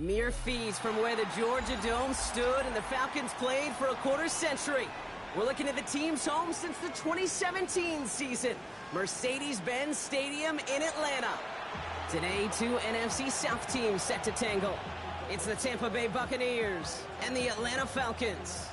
Mere feet from where the Georgia Dome stood and the Falcons played for a quarter century. We're looking at the team's home since the 2017 season, Mercedes-Benz Stadium in Atlanta. Today, two NFC South teams set to tangle. It's the Tampa Bay Buccaneers and the Atlanta Falcons.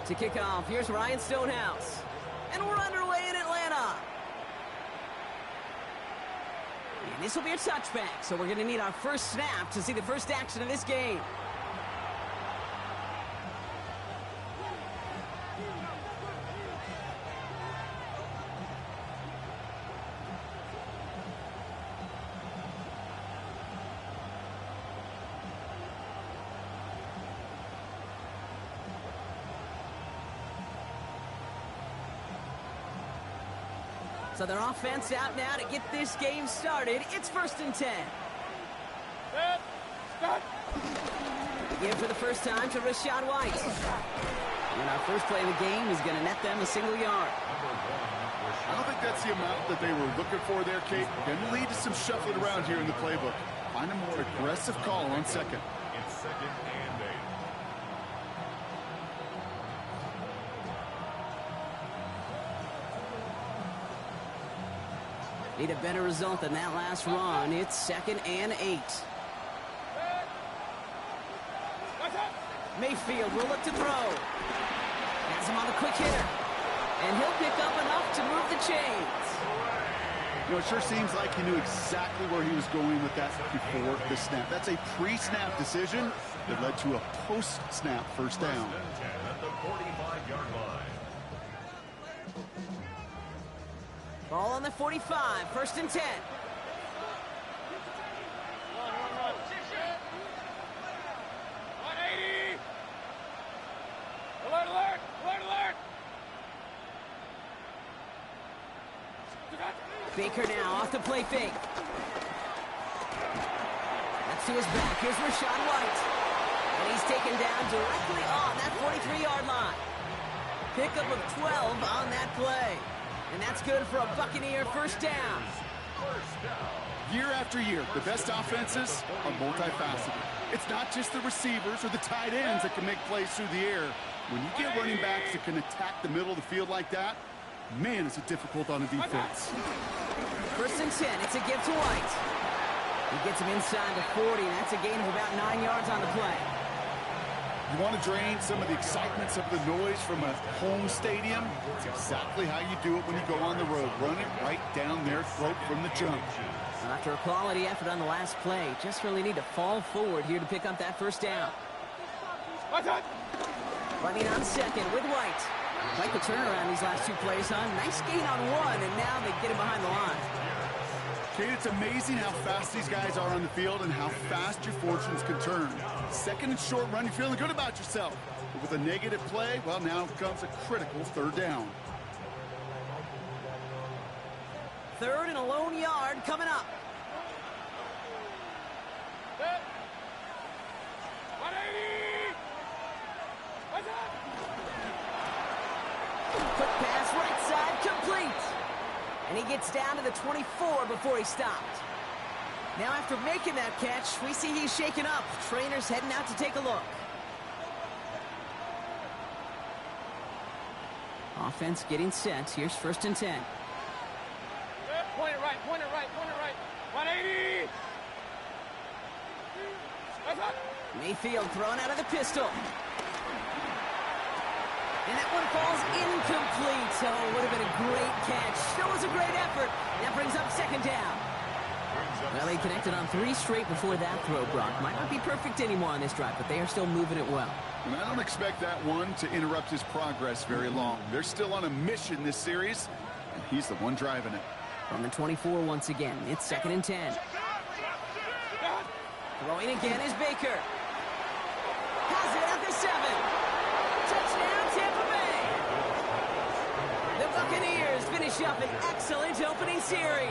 To kick off, here's Ryan Stonehouse. And we're underway in Atlanta. And this will be a touchback, so we're going to need our first snap to see the first action of this game. So their offense out now to get this game started. It's 1st and 10. Again for the first time to Rashad White. And our first play of the game is going to net them a single yard. I don't think that's the amount that they were looking for there, Kate. Going to lead to some shuffling around here in the playbook. Find a more aggressive call on second. It's 2nd and 8. Need a better result than that last run. It's 2nd and 8. Mayfield will look to throw. Has him on the quick hitter. And he'll pick up enough to move the chains. You know, it sure seems like he knew exactly where he was going with that before the snap. That's a pre-snap decision that led to a post-snap first down. At the 45-yard line. Ball on the 45, 1st and 10. Run. 180. Alert. Baker now off the play fake. That's to his back. Here's Rashad White. And he's taken down directly on that 43-yard line. Pickup of 12 on that play. And that's good for a Buccaneer first down. Year after year, the best offenses are multifaceted. It's not just the receivers or the tight ends that can make plays through the air. When you get running backs that can attack the middle of the field like that, man, is it difficult on a defense. 1st and 10, it's a give to White. He gets him inside the 40, and that's a gain of about 9 yards on the play. You want to drain some of the excitement, some of the noise from a home stadium? It's exactly how you do it when you go on the road. Run it right down their throat from the jump. After a quality effort on the last play, just really need to fall forward here to pick up that first down. Running on second with White. Like the turnaround these last 2 plays, huh? Nice gain on 1, and now they get him behind the line. Kate, it's amazing how fast these guys are on the field and how fast your fortunes can turn. 2nd and short run, you're feeling good about yourself. But with a negative play, well, now comes a critical 3rd down. 3rd and a lone yard coming up. 180. Quick pass right side, complete. And he gets down to the 24 before he stopped. Now after making that catch, we see he's shaken up. Trainer's heading out to take a look. Offense getting set. Here's 1st and 10. Point it right. 180. Mayfield throwing out of the pistol. And that one falls incomplete. So it would have been a great catch. Still was a great effort. That brings up 2nd down. Well, he connected on 3 straight before that throw, Brock. Might not be perfect anymore on this drive, but they are still moving it well. And I don't expect that one to interrupt his progress very long. They're still on a mission this series, and he's the one driving it. From the 24 once again, it's 2nd and 10. Throwing again is Baker. Has it at the 7. Touchdown, Tampa Bay. The finish up an excellent opening series.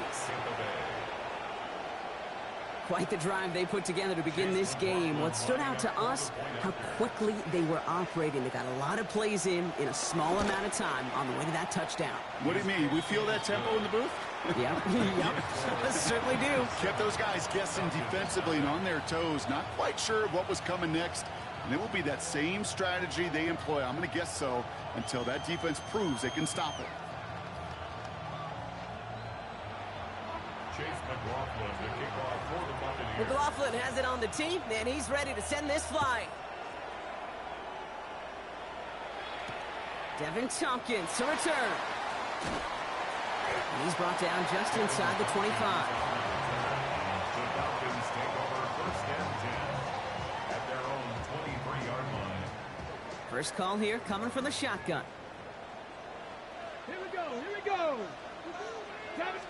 Quite the drive they put together to begin this game. What stood out to us, how quickly they were operating. They got a lot of plays in a small amount of time on the way to that touchdown. What do you mean? We feel that tempo in the booth? Yep, yep, certainly do. Kept those guys guessing defensively and on their toes, not quite sure of what was coming next. And it will be that same strategy they employ, I'm going to guess so, until that defense proves they can stop it. McLaughlin has it on the tee, and he's ready to send this flying. Devin Tompkins to return. And he's brought down just inside the 25. The Falcons take over first and 10 at their own 23-yard line. First call here coming from the shotgun. Here we go, here we go.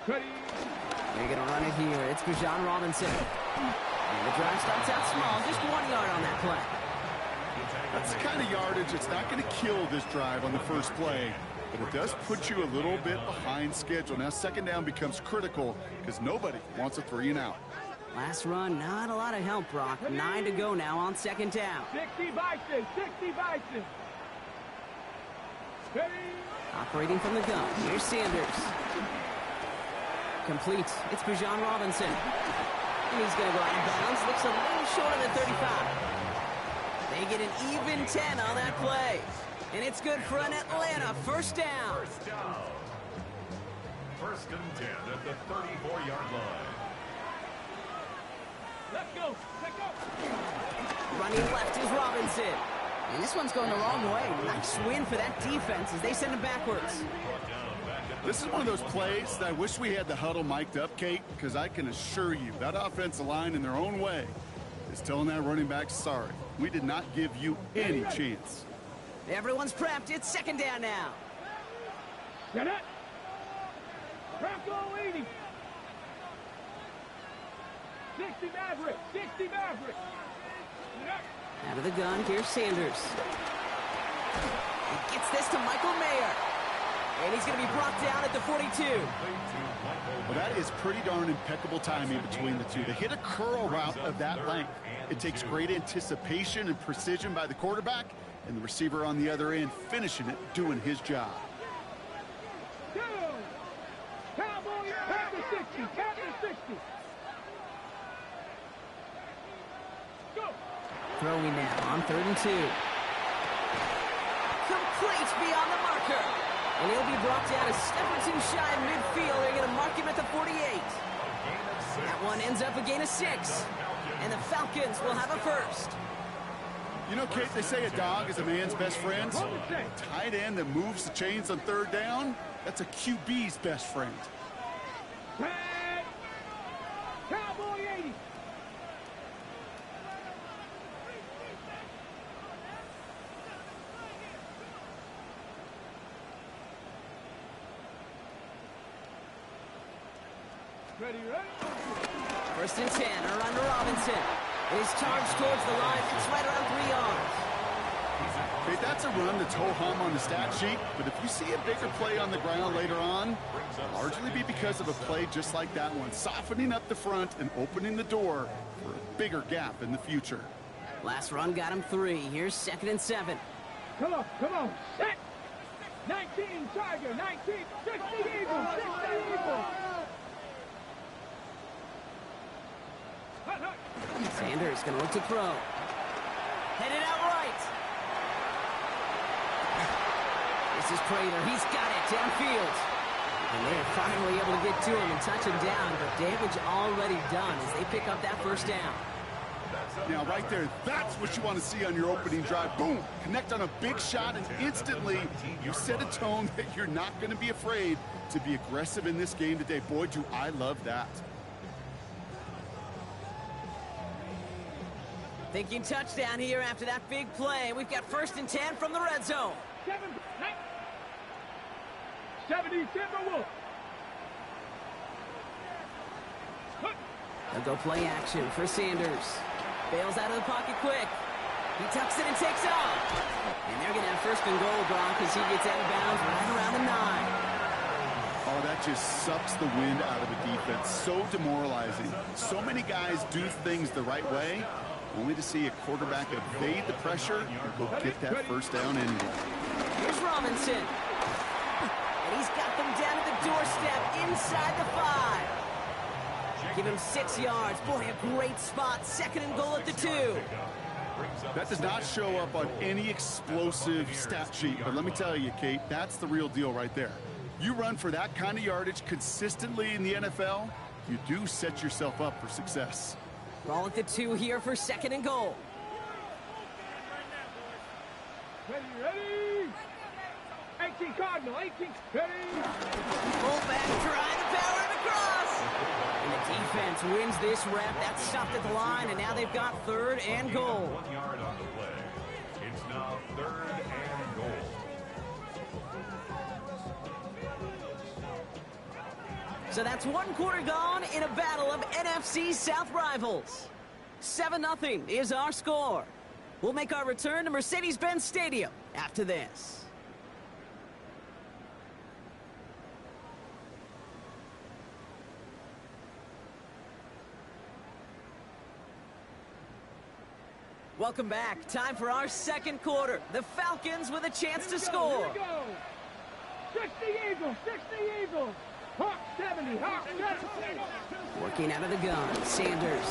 Ready. They're going to run it here. It's Bijan Robinson. And the drive starts out small, just 1 yard on that play. That's the kind of yardage that's not going to kill this drive on the first play, but it does put you a little bit behind schedule. Now second down becomes critical because nobody wants a 3 and out. Last run, not a lot of help, Brock. 9 to go now on second down. 60 Bison, 60 Bison. Ready. Operating from the gun, here's Sanders. Complete. It's Bijan Robinson. And he's going to go out of bounds. Looks a little short of the 35. They get an even 10 on that play. And it's good for an Atlanta first down. First down. First and 10 at the 34-yard line. Let's go, let's go. Running left is Robinson. And this one's going the wrong way. Nice win for that defense as they send it backwards. This is one of those plays that I wish we had the huddle mic'd up, Kate, because I can assure you that offensive line in their own way is telling that running back, sorry, we did not give you any chance. Everyone's prepped. It's second down now. Get it. Bronco 80. 60 Maverick, 60 Maverick. Out of the gun, here's Sanders. He gets this to Michael Mayer. And he's going to be brought down at the 42. Well, that is pretty darn impeccable timing between the two. To hit a curl route of that length, it takes great anticipation and precision by the quarterback, and the receiver on the other end finishing it, doing his job. Go! Cowboy, count to 60, count to 60. Go! Throwing now on 3rd and 2. Complete beyond the marker. And he'll be brought down a step or two shy of midfield. They're going to mark him at the 48. That one ends up a gain of 6. And the Falcons will have a first. You know, Kate, they say a dog is a man's best friend. A tight end that moves the chains on 3rd down, that's a QB's best friend. Tag! Cowboy 80. Ready, ready? First and 10, around to Robinson. His charge towards the line. It's right around 3 yards. Okay, that's a run that's ho-hum on the stat sheet, but if you see a bigger play on the ground later on, it'll largely be because of a play just like that one, softening up the front and opening the door for a bigger gap in the future. Last run got him 3. Here's 2nd and 7. Come on, set! 19, Tiger, 19, 60 Eagle, 60 Eagle! Hut, hut. Sanders going to look to throw. Headed out right. This is Prater. He's got it downfield. And they're finally able to get to him and touch him down, but damage already done as they pick up that first down. Now, right there, that's what you want to see on your opening drive. Boom! Connect on a big shot, and instantly you set a tone that you're not going to be afraid to be aggressive in this game today. Boy, do I love that. Thinking touchdown here after that big play. We've got 1st and 10 from the red zone. 70 Timberwolves. They'll go play action for Sanders. Bails out of the pocket quick. He tucks it and takes off. And they're going to have 1st and goal, Brock, as he gets out of bounds right around the 9. Oh, that just sucks the wind out of a defense. So demoralizing. So many guys do things the right way, only to see a quarterback evade the pressure and go get that first down anyway. Here's Robinson. And he's got them down at the doorstep inside the 5. Give him 6 yards. Boy, a great spot. 2nd and goal at the 2. That does not show up on any explosive stat sheet, but let me tell you, Kate, that's the real deal right there. You run for that kind of yardage consistently in the NFL, you do set yourself up for success. Ball at the 2 here for 2nd and goal. Ready? 18 Cardinal, 18, ready? Fullback trying to power it across. And the defense wins this rep. That's stopped at the line, and now they've got 3rd and goal. 1 yard on the play. It's now 3rd and goal. So that's 1 quarter gone in a battle of NFC South rivals. 7-0 is our score. We'll make our return to Mercedes-Benz Stadium after this. Welcome back. Time for our 2nd quarter. The Falcons with a chance to score. Here we go. 60 Eagles, 60 Eagles. Hawk 70, Hawk 70. Working out of the gun, Sanders.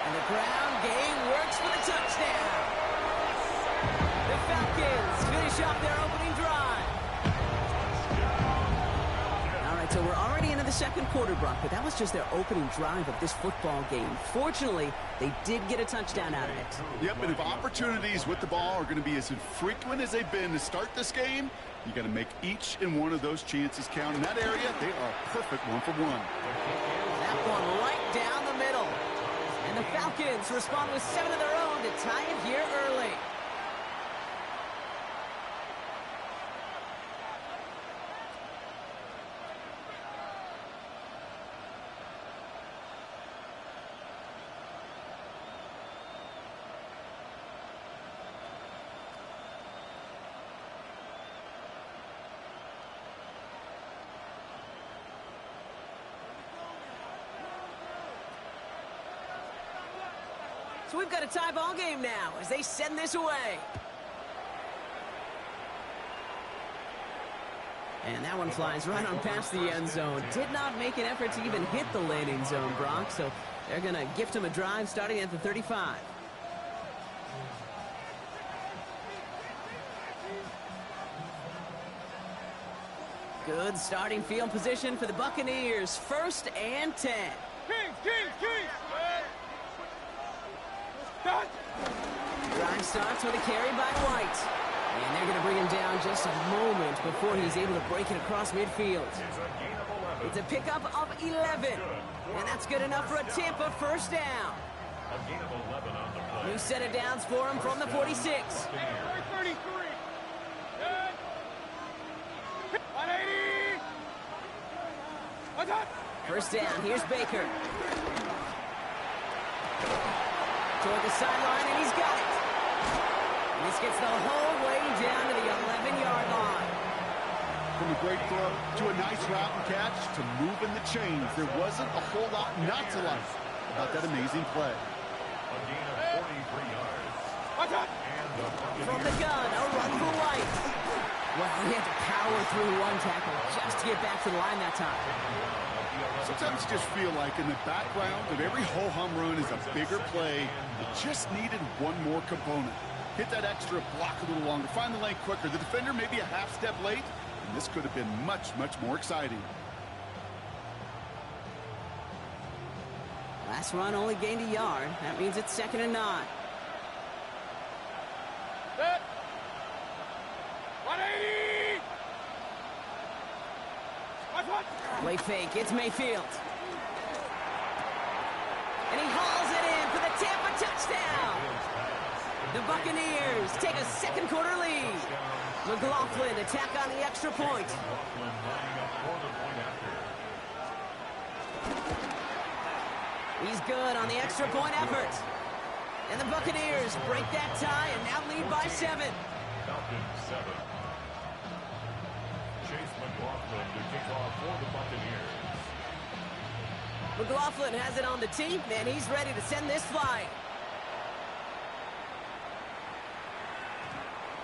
And the ground game works for the touchdown. The Falcons finish off their opening drive. All right, so we're already into the 2nd quarter, Brock, but that was just their opening drive of this football game. Fortunately, they did get a touchdown out of it. Yep, and if opportunities with the ball are going to be as infrequent as they've been to start this game, you got to make each and one of those chances count. In that area, they are a perfect 1-for-1. That one right down the middle. And the Falcons respond with 7 of their own to tie it here early. So we've got a tie ball game now as they send this away. And that one flies right on past the end zone. Did not make an effort to even hit the landing zone, Brock. So they're going to gift him a drive starting at the 35. Good starting field position for the Buccaneers. 1st and 10. Kings. Drive starts with a carry by White. And they're going to bring him down just a moment before he's able to break it across midfield. It's a pickup of 11. And that's good enough for a Tampa 1st down. New set of downs for him from the 46. 33. Good. 180. 1st down. Here's Baker. Toward the sideline, and he's got it. And this gets the whole way down to the 11-yard line. From a great throw to a nice route and catch to moving the chains, there wasn't a whole lot not to like about that amazing play. A gain of 43 yards. From the gun, a run for White. Well, he had to power through 1 tackle just to get back to the line that time. Sometimes you just feel like in the background of every ho-hum run is a bigger play that just needed one more component. Hit that extra block a little longer, find the lane quicker. The defender maybe a half step late, and this could have been much, much more exciting. Last run only gained a yard. That means it's 2nd and 9. Set. 180. Play fake, it's Mayfield. And he hauls it in for the Tampa touchdown. The Buccaneers take a 2nd quarter lead. McLaughlin attack on the extra point. He's good on the extra point effort. And the Buccaneers break that tie and now lead by 7. Falcons 7. Chase McLaughlin draw for the Buccaneers. McLaughlin has it on the tee, and he's ready to send this flying.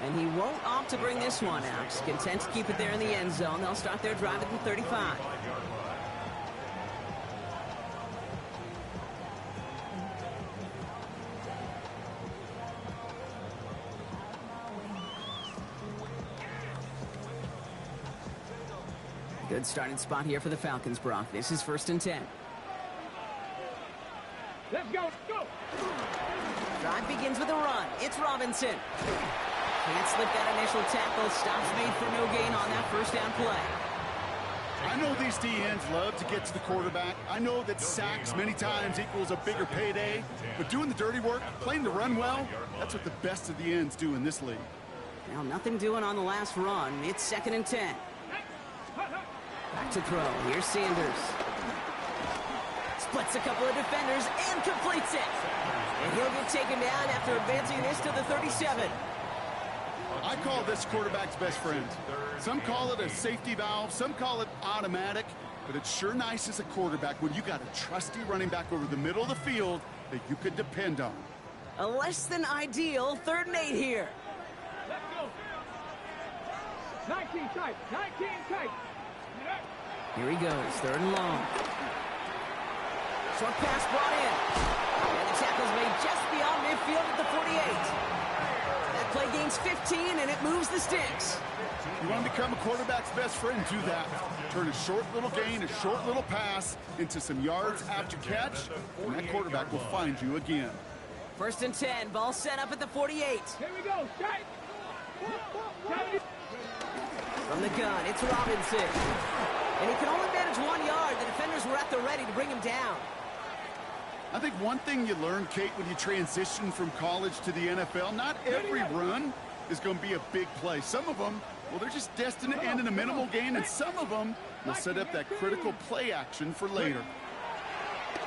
And he won't opt to bring this one out. He's content to keep it there in the end zone. They'll start their drive at the 35. Good starting spot here for the Falcons, Brock. This is 1st and 10. Let's go. Go. Drive begins with a run. It's Robinson. Can't slip that initial tackle. Stops made for no gain on that first down play. I know these D-ends love to get to the quarterback. I know that sacks many times equals a bigger payday. But doing the dirty work, playing the run well, that's what the best of the ends do in this league. Now, nothing doing on the last run. It's 2nd and 10. Back to throw. Here's Sanders. Splits a couple of defenders and completes it. And he'll get taken down after advancing this to the 37. I call this quarterback's best friend. Some call it a safety valve, some call it automatic, but it's sure nice as a quarterback when you got a trusty running back over the middle of the field that you could depend on. A less than ideal 3rd and 8 here. Let's go. 19 tight. 19 tight. Here he goes, 3rd and long. Short pass brought in. And the tackle's made just beyond midfield at the 48. That play gains 15, and it moves the sticks. You want to become a quarterback's best friend, do that. Turn a short little gain, a short little pass into some yards after catch, and that quarterback will find you again. 1st and 10, ball set up at the 48. Here we go. Tight. From the gun, it's Robinson. And he can only manage 1 yard. The defenders were at the ready to bring him down. I think one thing you learn, Kate, when you transition from college to the NFL, not every run is going to be a big play. Some of them, well, they're just destined to end in a minimal gain, and some of them will set up that critical play action for later.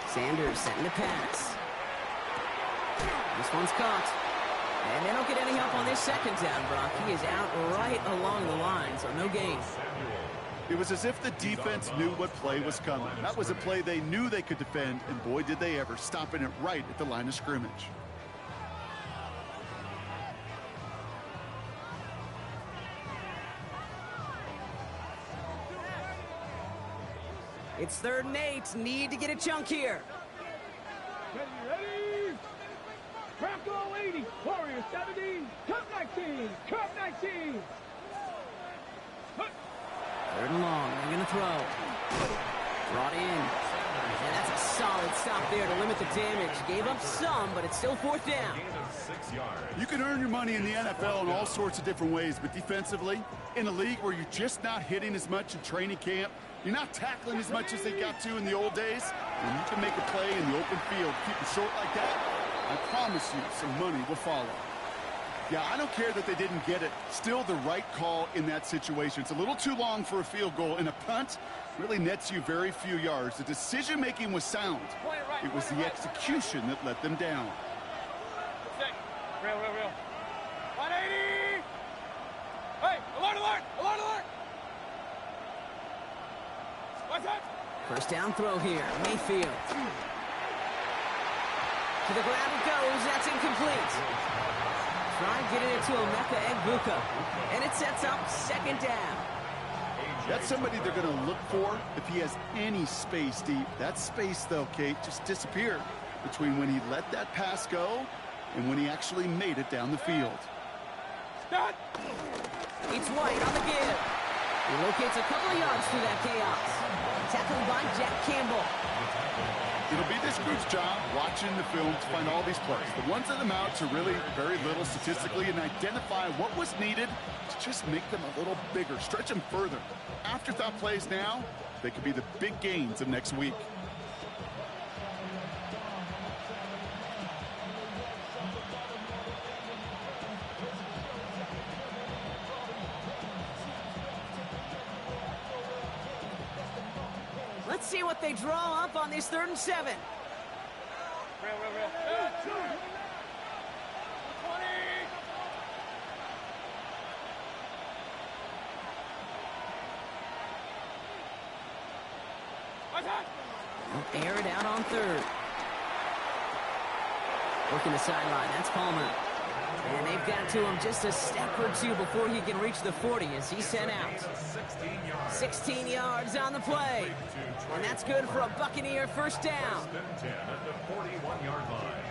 Sanders setting the pass. This one's caught. And they don't get any help on this 2nd down, Brock. He is out right along the line, so no gain. It was as if the defense knew what play was coming. That was a play they knew they could defend, and boy, did they ever, stopping it right at the line of scrimmage. It's 3rd and 8. Need to get a chunk here. Ready? Bronco 80. Warrior 70. Cup 19. Cup 19. 3rd and long. They're going to throw. Brought in. And that's a solid stop there to limit the damage. Gave up some, but it's still 4th down. You can earn your money in the NFL in all sorts of different ways, but defensively, in a league where you're just not hitting as much in training camp, you're not tackling as much as they got to in the old days, and you can make a play in the open field, keep it short like that, I promise you some money will follow. Yeah, I don't care that they didn't get it. Still the right call in that situation. It's a little too long for a field goal, and a punt really nets you very few yards. The decision-making was sound. It was the execution that let them down. Real. 180. Hey, alert. What's that? 1st down throw here. Mayfield. To the ground it goes. That's incomplete. Try getting it to Emeka Egbuka. And it sets up 2nd down. That's somebody they're going to look for if he has any space deep. That space, though, Kate, just disappeared between when he let that pass go and when he actually made it down the field. Stop. It's White on the give. He locates a couple of yards through that chaos. Tackled by Jack Campbell. It'll be this group's job watching the film to find all these plays. The ones that amount to really very little statistically and identify what was needed to just make them a little bigger, stretch them further. Afterthought plays now, they could be the big gains of next week. Let's see what they draw up on this 3rd and 7. Real. 20. They'll air it out on third. Working the sideline. That's Palmer. And they've got to him just a step or two before he can reach the 40 as he's sent out. 16 yards on the play. And that's good for a Buccaneer first down. 10 at the 41-yard line.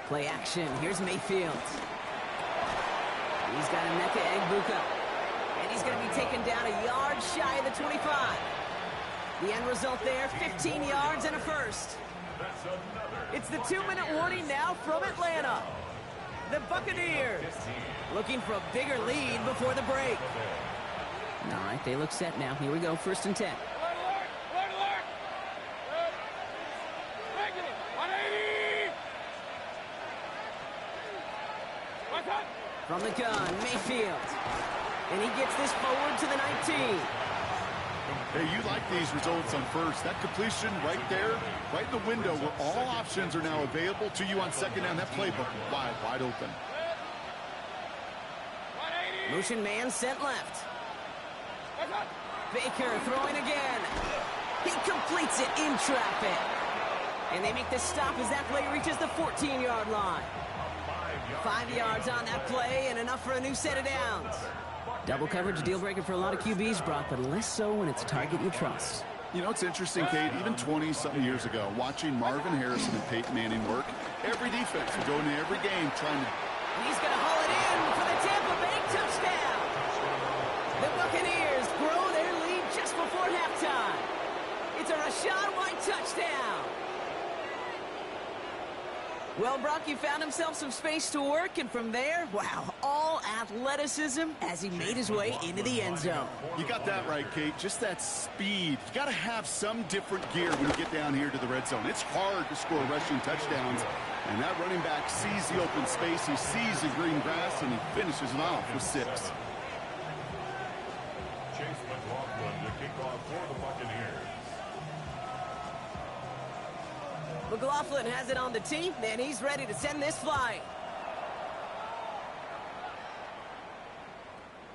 Play action. Here's Mayfield. He's got Emeka Egbuka. And he's going to be taken down a yard shy of the 25. The end result there, 15 yards and a first. It's the 2-minute warning now from Atlanta. The Buccaneers looking for a bigger lead before the break. All right, they look set now. Here we go, 1st and 10. From the gun, Mayfield. And he gets this forward to the 19. Hey, you like these results on first. That completion right there, right in the window where all options are now available to you on second down. That playbook wide open. Motion man sent left. Baker throwing again. He completes it in traffic. And they make the stop as that play reaches the 14-yard line. 5 yards on that play and enough for a new set of downs. Double coverage deal breaker for a lot of QBs, Brock, but less so when it's a target you trust. You know, it's interesting, Kate, even 20-something years ago, watching Marvin Harrison and Peyton Manning work, every defense would go into every game trying to... He's going to haul it in for the Tampa Bay touchdown. The Buccaneers grow their lead just before halftime. It's a Rachaad White touchdown. Well, Brock, he found himself some space to work, and from there, wow, all athleticism as he made his way into the end zone. You got that right, Kate. Just that speed. You got to have some different gear when you get down here to the red zone. It's hard to score rushing touchdowns, and that running back sees the open space, he sees the green grass, and he finishes it off with 6. Chase McLaughlin to kick off for the Buccaneers. McLaughlin has it on the tee, and he's ready to send this flying.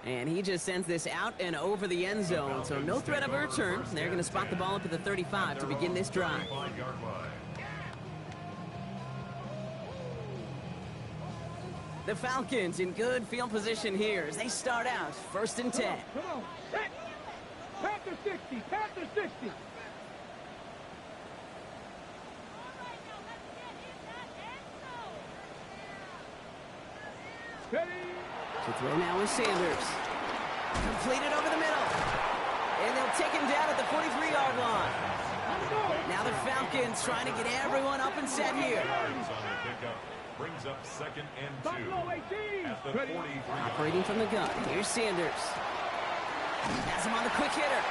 And he just sends this out and over the end zone, so no threat of a return. They're going to spot the ball up at the 35 to begin this drive. The Falcons in good field position here as they start out 1st and 10. Come on, set. Panther 60, Panther 60. To throw now is Sanders. Completed over the middle. And they'll take him down at the 43-yard line. Now the Falcons trying to get everyone up and set here. Brings up 2nd and 2 at the 43. Operating from the gun. Here's Sanders. Has him on the quick hitter.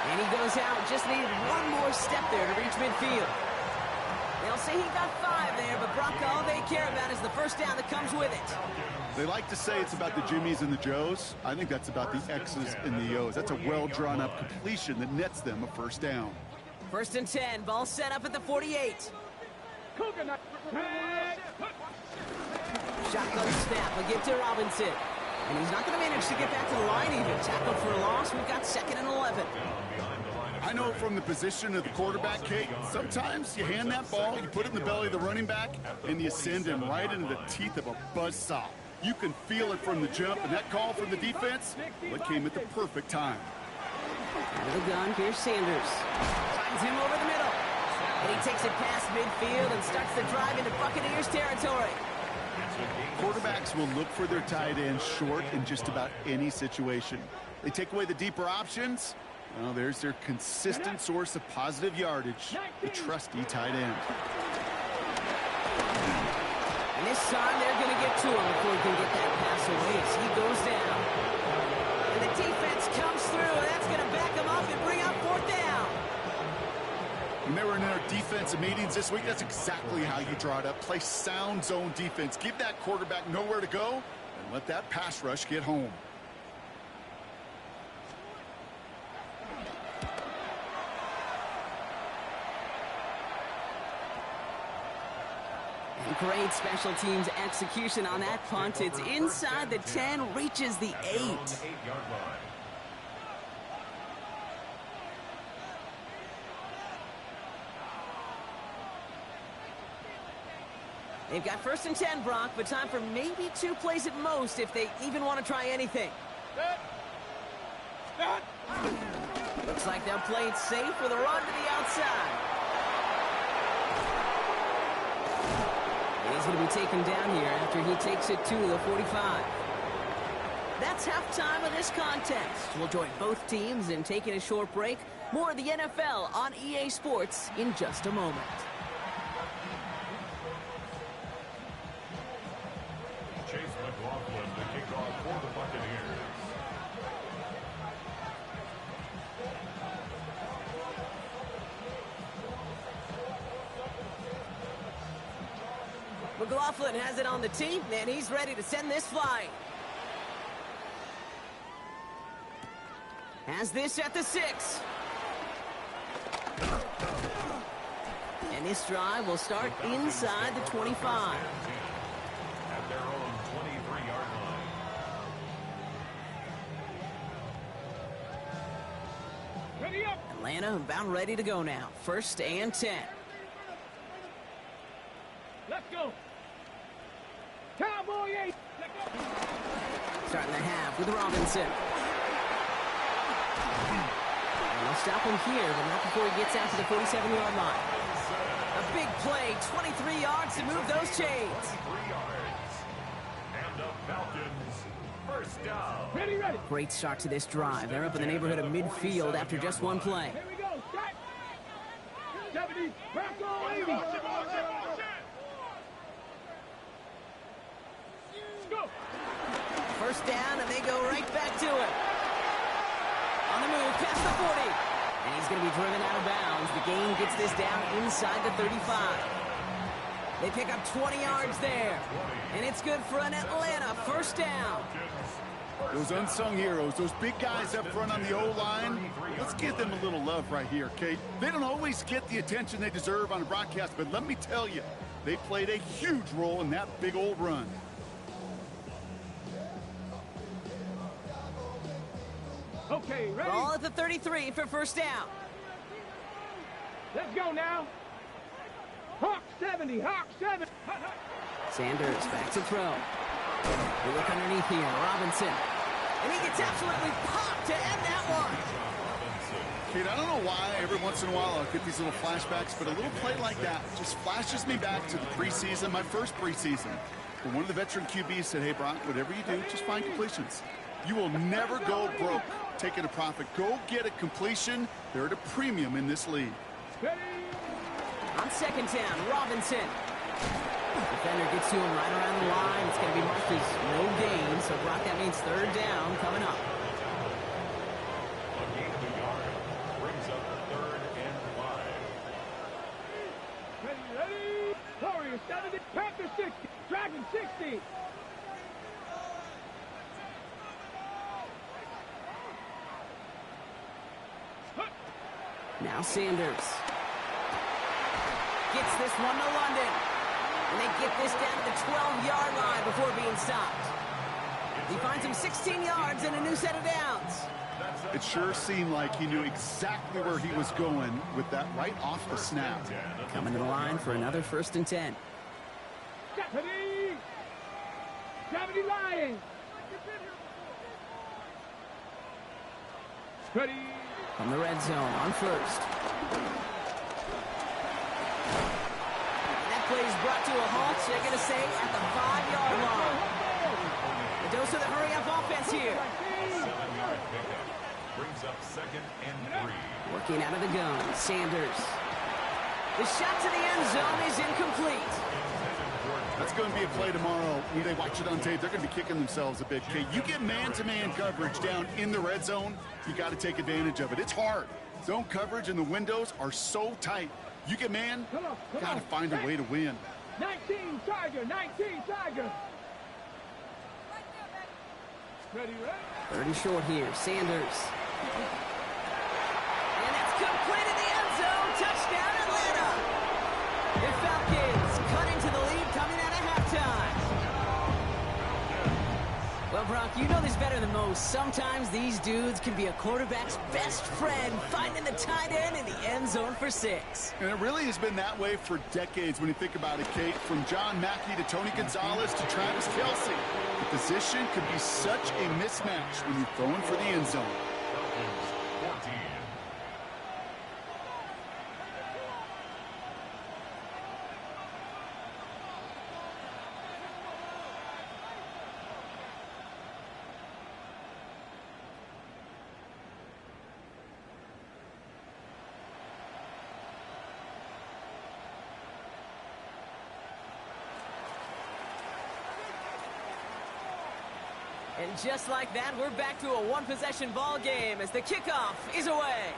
And he goes out. Just needed one more step there to reach midfield. They'll say he got 5 there, but Brock, all they care about is the first down that comes with it. They like to say it's about the Jimmies and the Joes. I think that's about the X's and the O's. That's a well-drawn-up completion that nets them a first down. 1st and 10. Ball set up at the 48. Shotgun snap. A give to Robinson. And he's not going to manage to get back to the line even. Tackled for a loss. We've got 2nd and 11. I know from the position of the quarterback, Kate, sometimes you hand that ball, you put it in the belly of the running back, and you send him right into the teeth of a buzzsaw. You can feel it from the jump, and that call from the defense, well, it came at the perfect time. Out of the gun, here's Sanders. Finds him over the middle. And he takes it past midfield and starts the drive into Buccaneers territory. Quarterbacks will look for their tight end short in just about any situation. They take away the deeper options. Well, there's their consistent source of positive yardage, the trusty tight end. And this time they're going to get to him before he can get that pass away as he goes down. And the defense comes through, and that's going to back him up and bring out 4th down. When they were in our defensive meetings this week, that's exactly how you draw it up. Play sound zone defense. Give that quarterback nowhere to go, and let that pass rush get home. Great special teams execution on that punt. It's inside the 10, reaches the 8. They've got 1st and 10, Brock, but time for maybe 2 plays at most if they even want to try anything. Looks like they'll play it safe with a run to the outside. He's going to be taken down here after he takes it to the 45. That's halftime of this contest. We'll join both teams in taking a short break. More of the NFL on EA Sports in just a moment. McLaughlin to kick off for the Buccaneers. McLaughlin has it on the tee, and he's ready to send this flying. Has this at the 6. And this drive will start inside the 25. At their own 23-yard line. Ready up. Atlanta about ready to go now. 1st and 10. Let's go. Cowboy 8. Let's go. Starting the half with Robinson. And they'll stop him here, but not before he gets out to the 47-yard line. A big play, 23 yards to move those chains. 3 yards. And the Falcons, first down. Ready, ready. Great start to this drive. They're up in the neighborhood of midfield after just 1 play. Here we go. Set. 70. Bronco 80. Let's go. 1st down, and they go right back to it. On the move, past the 40. And he's going to be driven out of bounds. The gain gets this down inside the 35. They pick up 20 yards there. And it's good for an Atlanta 1st down. Those unsung heroes, those big guys up front on the O-line, let's give them a little love right here, Kate. They don't always get the attention they deserve on the broadcast, but let me tell you, they played a huge role in that big old run. Okay, ready? Ball at the 33 for 1st down. Let's go now. Hawk 70. Hawk 7. Sanders back to throw. We look underneath here. Robinson. And he gets absolutely popped to end that one. Kate, I don't know why every once in a while I'll get these little flashbacks, but a little play like that just flashes me back to the preseason, my first preseason. When one of the veteran QBs said, hey, Brock, whatever you do, just find completions. You will never go broke taking a profit. Go get a completion. They're at a premium in this league. Ready? On 2nd down, Robinson. Defender gets to him right around the line. It's going to be marked as no gain. So, Brock, that means 3rd down coming up. A gain of a yard brings up 3rd and 5. Ready, ready. Warrior 70. Panther 60. Dragon 60. Now Sanders. Gets this one to London. And they get this down to the 12-yard line before being stopped. He finds him 16 yards and a new set of downs. It sure seemed like he knew exactly where he was going with that right off the snap. Coming to the line for another 1st and 10. Deputy! Deputy Lion! Ready? From the red zone on 1st. And that play is brought to a halt, so they're going to say at the 5-yard line. A dose of the hurry-up offense here. 7-yard pickup brings up 2nd and 3. Working out of the gun, Sanders. The shot to the end zone is incomplete. That's going to be a play tomorrow. When they watch it on tape, they're going to be kicking themselves a bit. Okay, you get man-to-man coverage down in the red zone, you got to take advantage of it. It's hard. Zone coverage and the windows are so tight. You get man, got to find a way to win. 19 Tiger, 19 Tiger. Ready, ready? 30 short here, Sanders. And it's complete in the end zone. Touchdown, Atlanta. The Falcons cut into the lead coming Well, Brock, you know this better than most. Sometimes these dudes can be a quarterback's best friend, finding the tight end in the end zone for 6. And it really has been that way for decades when you think about it, Kate. From John Mackey to Tony Gonzalez to Travis Kelce. The position could be such a mismatch when you're throwing for the end zone. And just like that, we're back to a one-possession ball game as the kickoff is away.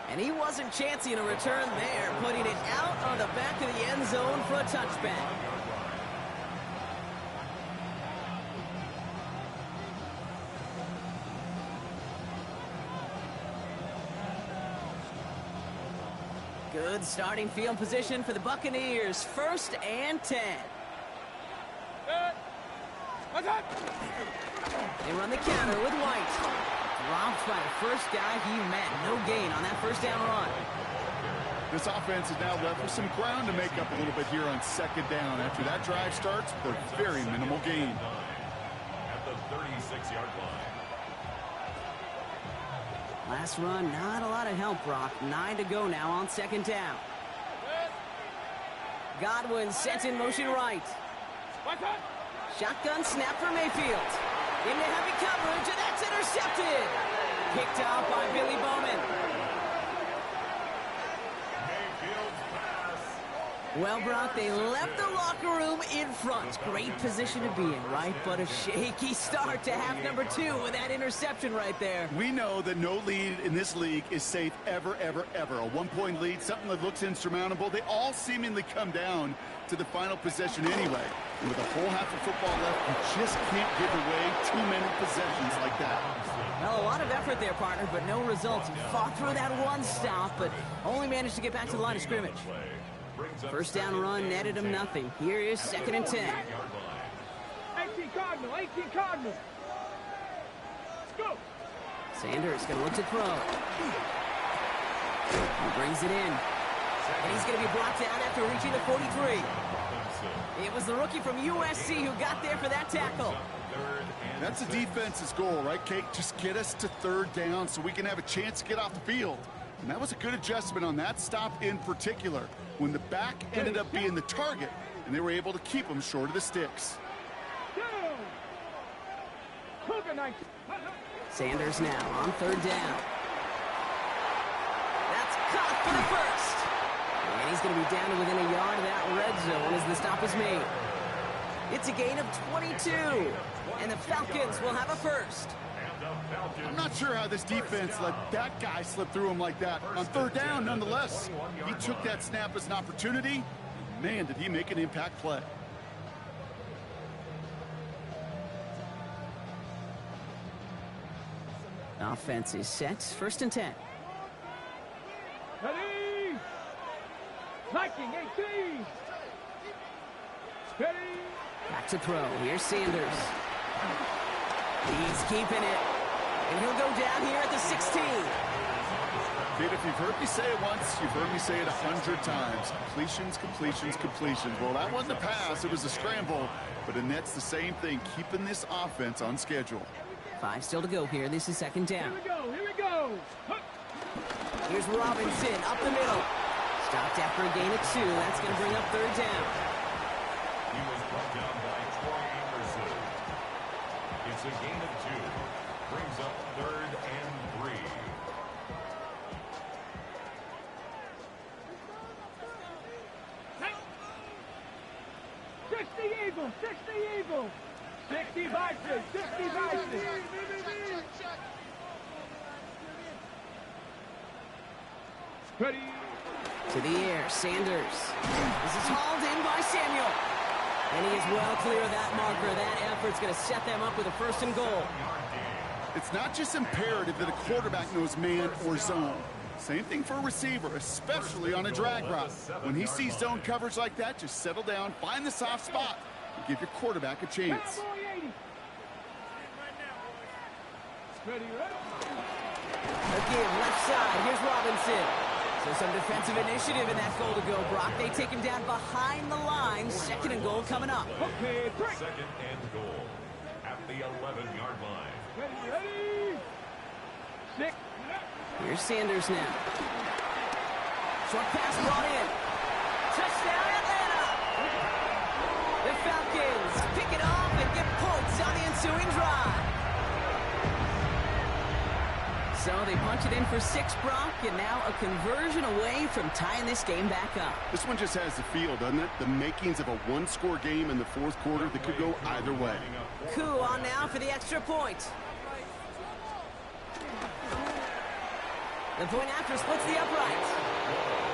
And he wasn't chancing a return there, putting it out on the back of the end zone for a touchback. Good starting field position for the Buccaneers. 1st and 10. They run the counter with White. Dropped by the first guy he met. No gain on that first down run. This offense is now left with some ground to make up a little bit here on 2nd down. After that drive starts, with a very minimal gain. At the 36-yard line. Last run, not a lot of help, Brock. 9 to go now on 2nd down. Godwin sets in motion right. Shotgun snap for Mayfield. Into heavy coverage, and that's intercepted. Picked off by Billy Bowman. Mayfield's pass. Well, Brock, they left the locker room in front. Great position to be in, right? But a shaky start to half number 2 with that interception right there. We know that no lead in this league is safe ever, ever, ever. A 1-point lead, something that looks insurmountable. They all seemingly come down to the final possession anyway. And with a whole half of football left, you just can't give away too many possessions like that. Well, a lot of effort there, partner, but no results. He fought through that one stop, but only managed to get back to the line of scrimmage. First down run netted him nothing. Here is 2nd and 10. 18 Cardinal, 18 Cardinal. Let's go. Sanders going to look to throw. He brings it in. And he's going to be brought down after reaching the 43. It was the rookie from USC who got there for that tackle. That's the defense's goal, right, Kate? Just get us to 3rd down so we can have a chance to get off the field. And that was a good adjustment on that stop in particular, when the back ended up being the target, and they were able to keep him short of the sticks. Sanders now on 3rd down. That's caught for the first. And he's going to be down to within a yard of that red zone as the stop is made. It's a gain of 22, and the Falcons will have a first. I'm not sure how this defense let that guy slip through him like that. On 3rd down, nonetheless, he took that snap as an opportunity. Man, did he make an impact play. Offense is set. 1st and 10. Ready. Viking 18. Steady. Back to throw. Here's Sanders. He's keeping it. And he'll go down here at the 16. Kate, if you've heard me say it once, you've heard me say it 100 times. Completions, completions, completions. Well, that wasn't a pass. It was a scramble. But Annette's the same thing, keeping this offense on schedule. 5 still to go here. This is 2nd down. Here we go. Here we go. Here's Robinson up the middle. Stopped after a gain of 2. That's going to bring up 3rd down. He was brought down by Troy Anderson. It's a gain of 2. Brings up 3rd and 3. Eagles, 60 Eagles. 60 Vikings, 60 Vikings. Ready. To the air, Sanders. This is hauled in by Samuel. And he is well clear of that marker. That effort's going to set them up with a 1st and goal. It's not just imperative that a quarterback knows man or zone. Same thing for a receiver, especially on a drag route. When he sees zone coverage like that, just settle down, find the soft spot. Give your quarterback a chance. Ready, ready. Again, left side. Here's Robinson. So some defensive initiative in that goal to go, Brock. They take him down behind the line. Second and goal coming up. Okay, break. Second and goal at the 11-yard line. Ready, ready. 6. Here's Sanders now. Short pass brought in. Touchdown, Atlanta! The Falcons pick it off and get points on the ensuing drive. So they punch it in for 6, Brock, and now a conversion away from tying this game back up. This one just has the feel, doesn't it? The makings of a one-score game in the fourth quarter that could go either way. Coup on now for the extra point. The point after splits the upright.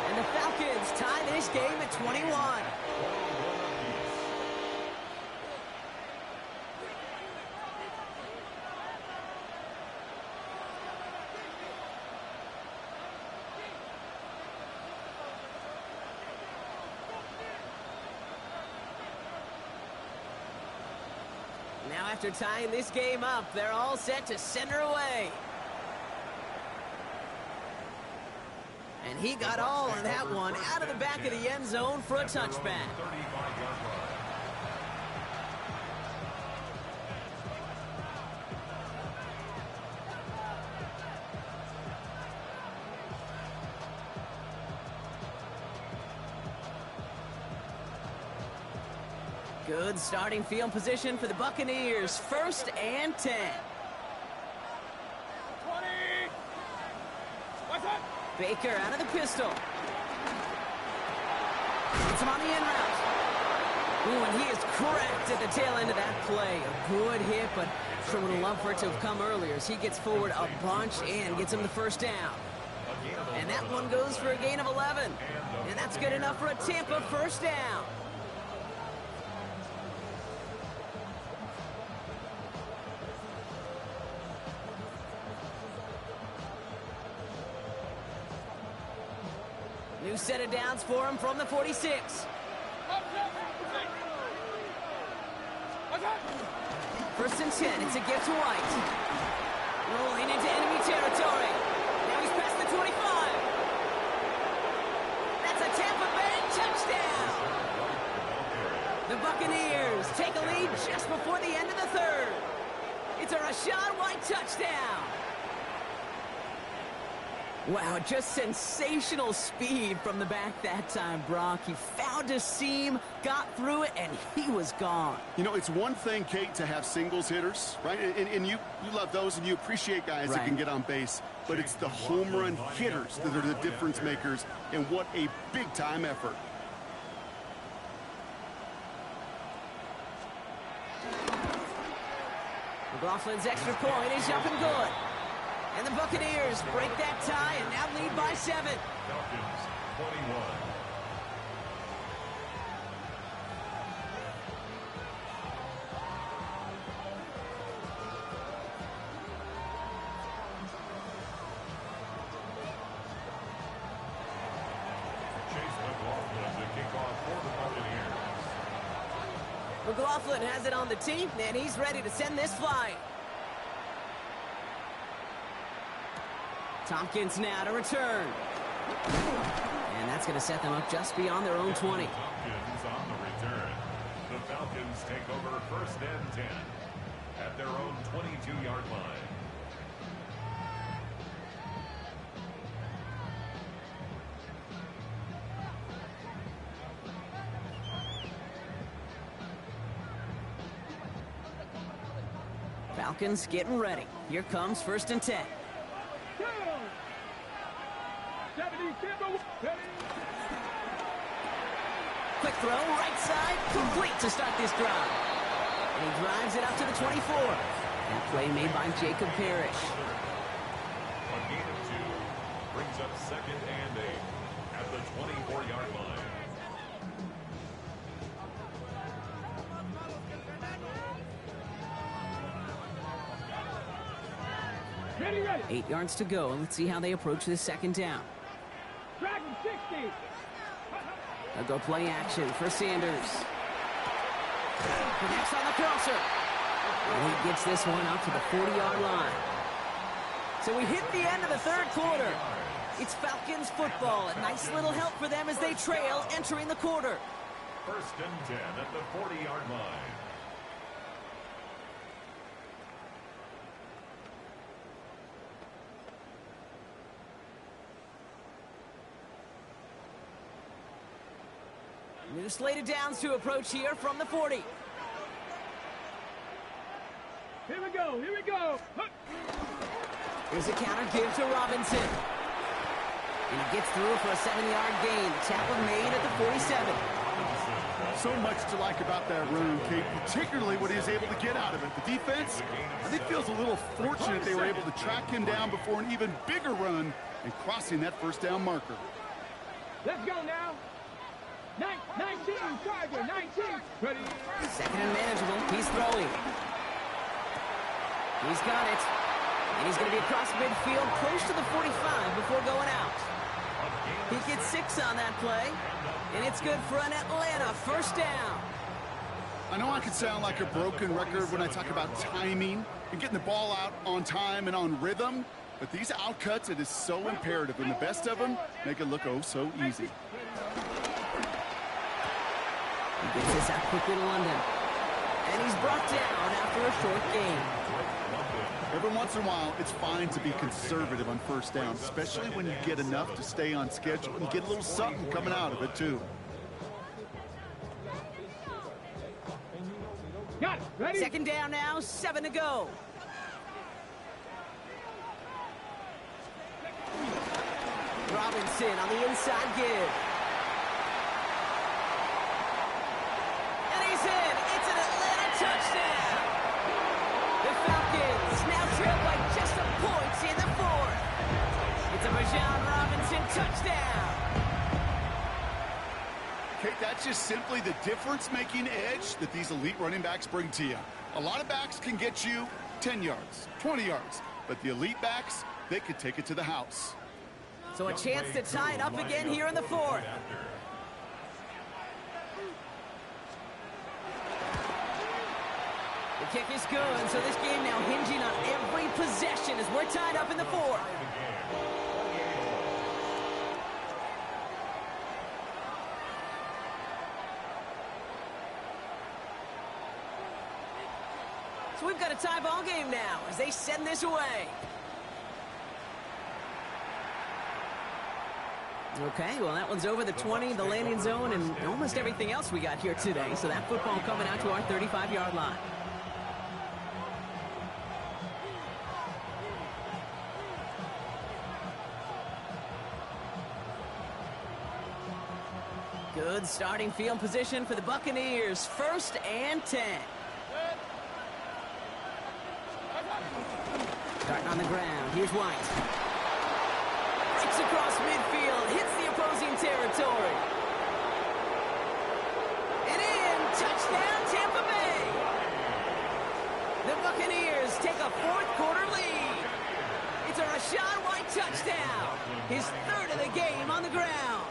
And the Falcons tie this game at 21. Now after tying this game up, they're all set to send her away. And he got all of that one out of the back of the end zone for a touchback. Good starting field position for the Buccaneers. 1st and 10. 20. What's up? Baker out of the pistol. Gets him on the in route. Ooh, and he is cracked at the tail end of that play. A good hit, but sure would have loved for it to have come earlier as he gets forward a bunch and gets him the first down. And that one goes for a gain of 11. And that's good enough for a Tampa first down. New set of downs for him from the 46. First and 10. It's a gift to White. Rolling into enemy territory. Now he's past the 25. That's a Tampa Bay touchdown. The Buccaneers take a lead just before the end of the 3rd. It's a Rachaad White touchdown. Wow, just sensational speed from the back that time, Brock. He found a seam, got through it, and he was gone. You know, it's one thing, Kate, to have singles hitters, right? And you love those, and you appreciate guys that can get on base. But it's the home run hitters that are the difference makers, and what a big-time effort. McLaughlin's extra point is up and good. And the Buccaneers break that tie and now lead by 7. Falcons 21. Chase McLaughlin to kick off for the Buccaneers. McLaughlin has it on the tee, and he's ready to send this flying. Tompkins now to return. And that's going to set them up just beyond their own 20. Tompkins on the return. The Falcons take over 1st and 10 at their own 22-yard line. Falcons getting ready. Here comes 1st and 10. Quick throw, right side, complete to start this drive. And he drives it up to the 24. That play made by Jacob Parrish. A gain of 2 brings up 2nd and 8 at the 24-yard line. Ready. 8 yards to go. Let's see how they approach this 2nd down. Dragon 60. They'll go play action for Sanders. Connects on the crosser. And he gets this one out to the 40-yard line. So we hit the end of the third quarter. It's Falcons football. A nice little help for them as they trail entering the quarter. First and 10 at the 40-yard line. New slated downs to approach here from the 40. Here we go, here we go. Here's a counter give to Robinson. And he gets through for a 7-yard gain. Tackle made at the 47. So much to like about that run, Kate, particularly what he was able to get out of it. The defense, I think, feels a little fortunate they were able to track him down before an even bigger run and crossing that first down marker. Let's go now. 19, Charger, 19. Ready. Second and manageable. He's throwing. He's got it. And he's going to be across midfield, close to the 45 before going out. He gets 6 on that play. And it's good for an Atlanta first down. I know I can sound like a broken record when I talk about timing and getting the ball out on time and on rhythm, but these outcuts, it is so imperative, and the best of them make it look oh so easy. He gets this out quickly to London. And he's brought down after a short gain. Every once in a while, it's fine to be conservative on first down, especially when you get enough to stay on schedule and get a little something coming out of it, too. Got it. Ready. Second down now, 7 to go. Robinson on the inside give. And he's in. It's an Atlanta touchdown. The Falcons now trail by just a point in the fourth. It's a Bijan Robinson touchdown. Kate, that's just simply the difference-making edge that these elite running backs bring to you. A lot of backs can get you 10 yards, 20 yards, but the elite backs, they could take it to the house. So a chance to tie it up again here in the fourth. The kick is good, so this game now hinging on every possession as we're tied up in the fourth. So we've got a tie ball game now as they send this away. Okay, well, that one's over the 20, the landing zone, and almost everything else we got here today. So that football coming out to our 35-yard line. Good starting field position for the Buccaneers. 1st and 10. Starting on the ground. Here's White. Breaks across midfield. Hits the opposing territory. And in. Touchdown, Tampa Bay. The Buccaneers take a fourth-quarter lead. It's a Rachaad White touchdown. His 3rd of the game on the ground.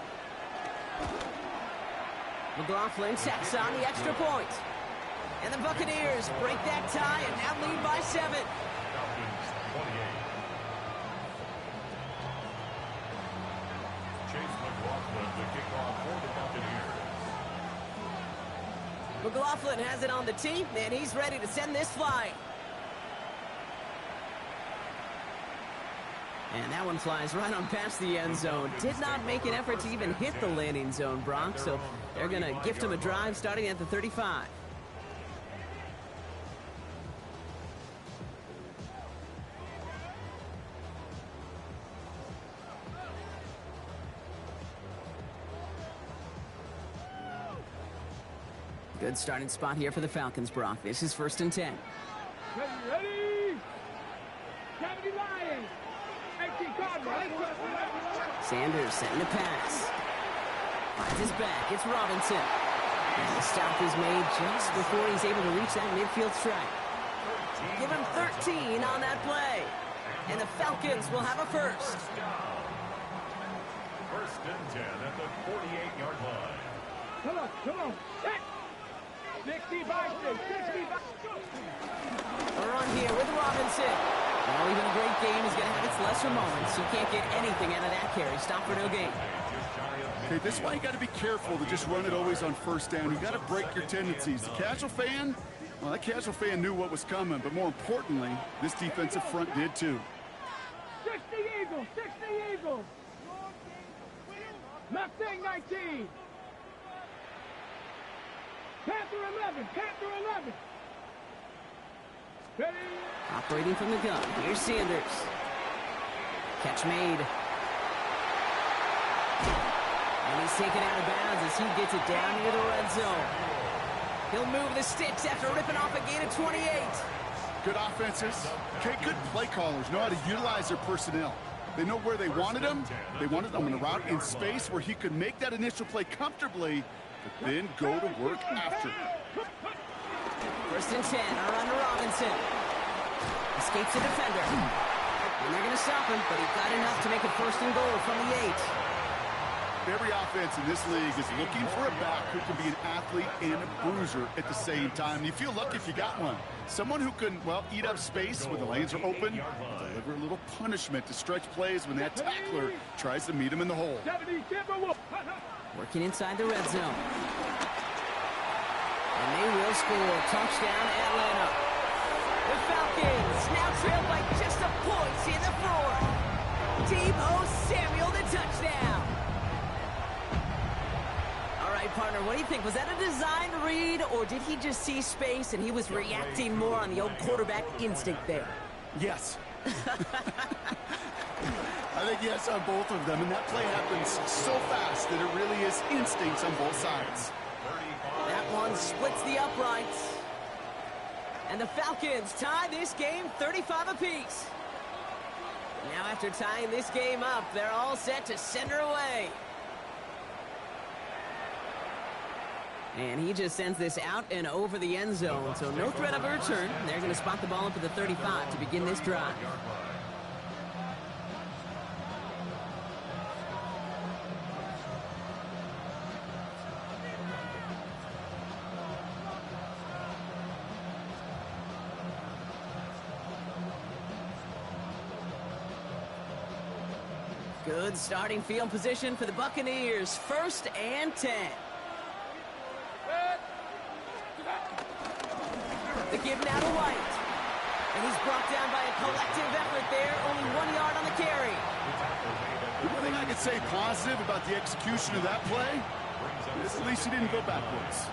McLaughlin sacks on the extra point. And the Buccaneers break that tie and now lead by 7. Falcons 28. Chase McLaughlin to kick off for the Buccaneers. McLaughlin has it on the tee, and he's ready to send this flying. And that one flies right on past the end zone. Did not make an effort to even hit the landing zone, Brock, so they're going to gift him a drive starting at the 35. Good starting spot here for the Falcons, Brock. This is 1st and 10. Ready. 70 Lions. 18 Cardinals. Sanders setting the pass. Finds his back. It's Robinson. And the stop is made just before he's able to reach that midfield strike. Give him 13 on that play. And the Falcons will have a first. 1st and 10 at the 48-yard line. Come on. Set. 60 by 6, 60 by... We're on here with Robinson. Well, even a great game is going to have its lesser moments. You can't get anything out of that carry. Stop for no gain. Okay, this is why you got to be careful to just run it always on first down. You got to break your tendencies. The casual fan, well, that casual fan knew what was coming, but more importantly, this defensive front did too. 60 Eagles, 60 Eagles. Mustang 19. Panther 11, Panther 11. Ready? Operating from the gun. Here's Sanders. Catch made. And he's taken out of bounds as he gets it down into the red zone. He'll move the sticks after ripping off a gain of 28. Good offenses. Okay, good play callers know how to utilize their personnel. They know where they wanted him. They wanted him in a route in space where he could make that initial play comfortably, but then go to work after. First and 10, are under Robinson. Escapes the defender. And they're going to stop him, but he got enough to make it first and goal from the 8. Every offense in this league is looking for a back who can be an athlete and a bruiser at the same time. You feel lucky if you got one. Someone who can, well, eat up space when the lanes are open, deliver a little punishment to stretch plays when that tackler tries to meet him in the hole. Working inside the red zone. And they will score. Touchdown, Atlanta. The Falcons now trail by just a point in the fourth. Deebo Samuel, the touchdown. All right, partner, what do you think? Was that a designed read, or did he just see space and he was reacting more on the old quarterback instinct there? Yes. I think yes on both of them, and that play happens so fast that it really is instincts on both sides. That one splits the uprights. And the Falcons tie this game 35 apiece. Now after tying this game up, they're all set to send her away. And he just sends this out and over the end zone, so no threat of a return. They're going to spot the ball up at the 35 to begin this drive. Good starting field position for the Buccaneers. First and 10. The give now to White. And he's brought down by a collective effort there. Only 1 yard on the carry. The one thing I could say positive about the execution of that play is at least he didn't go backwards.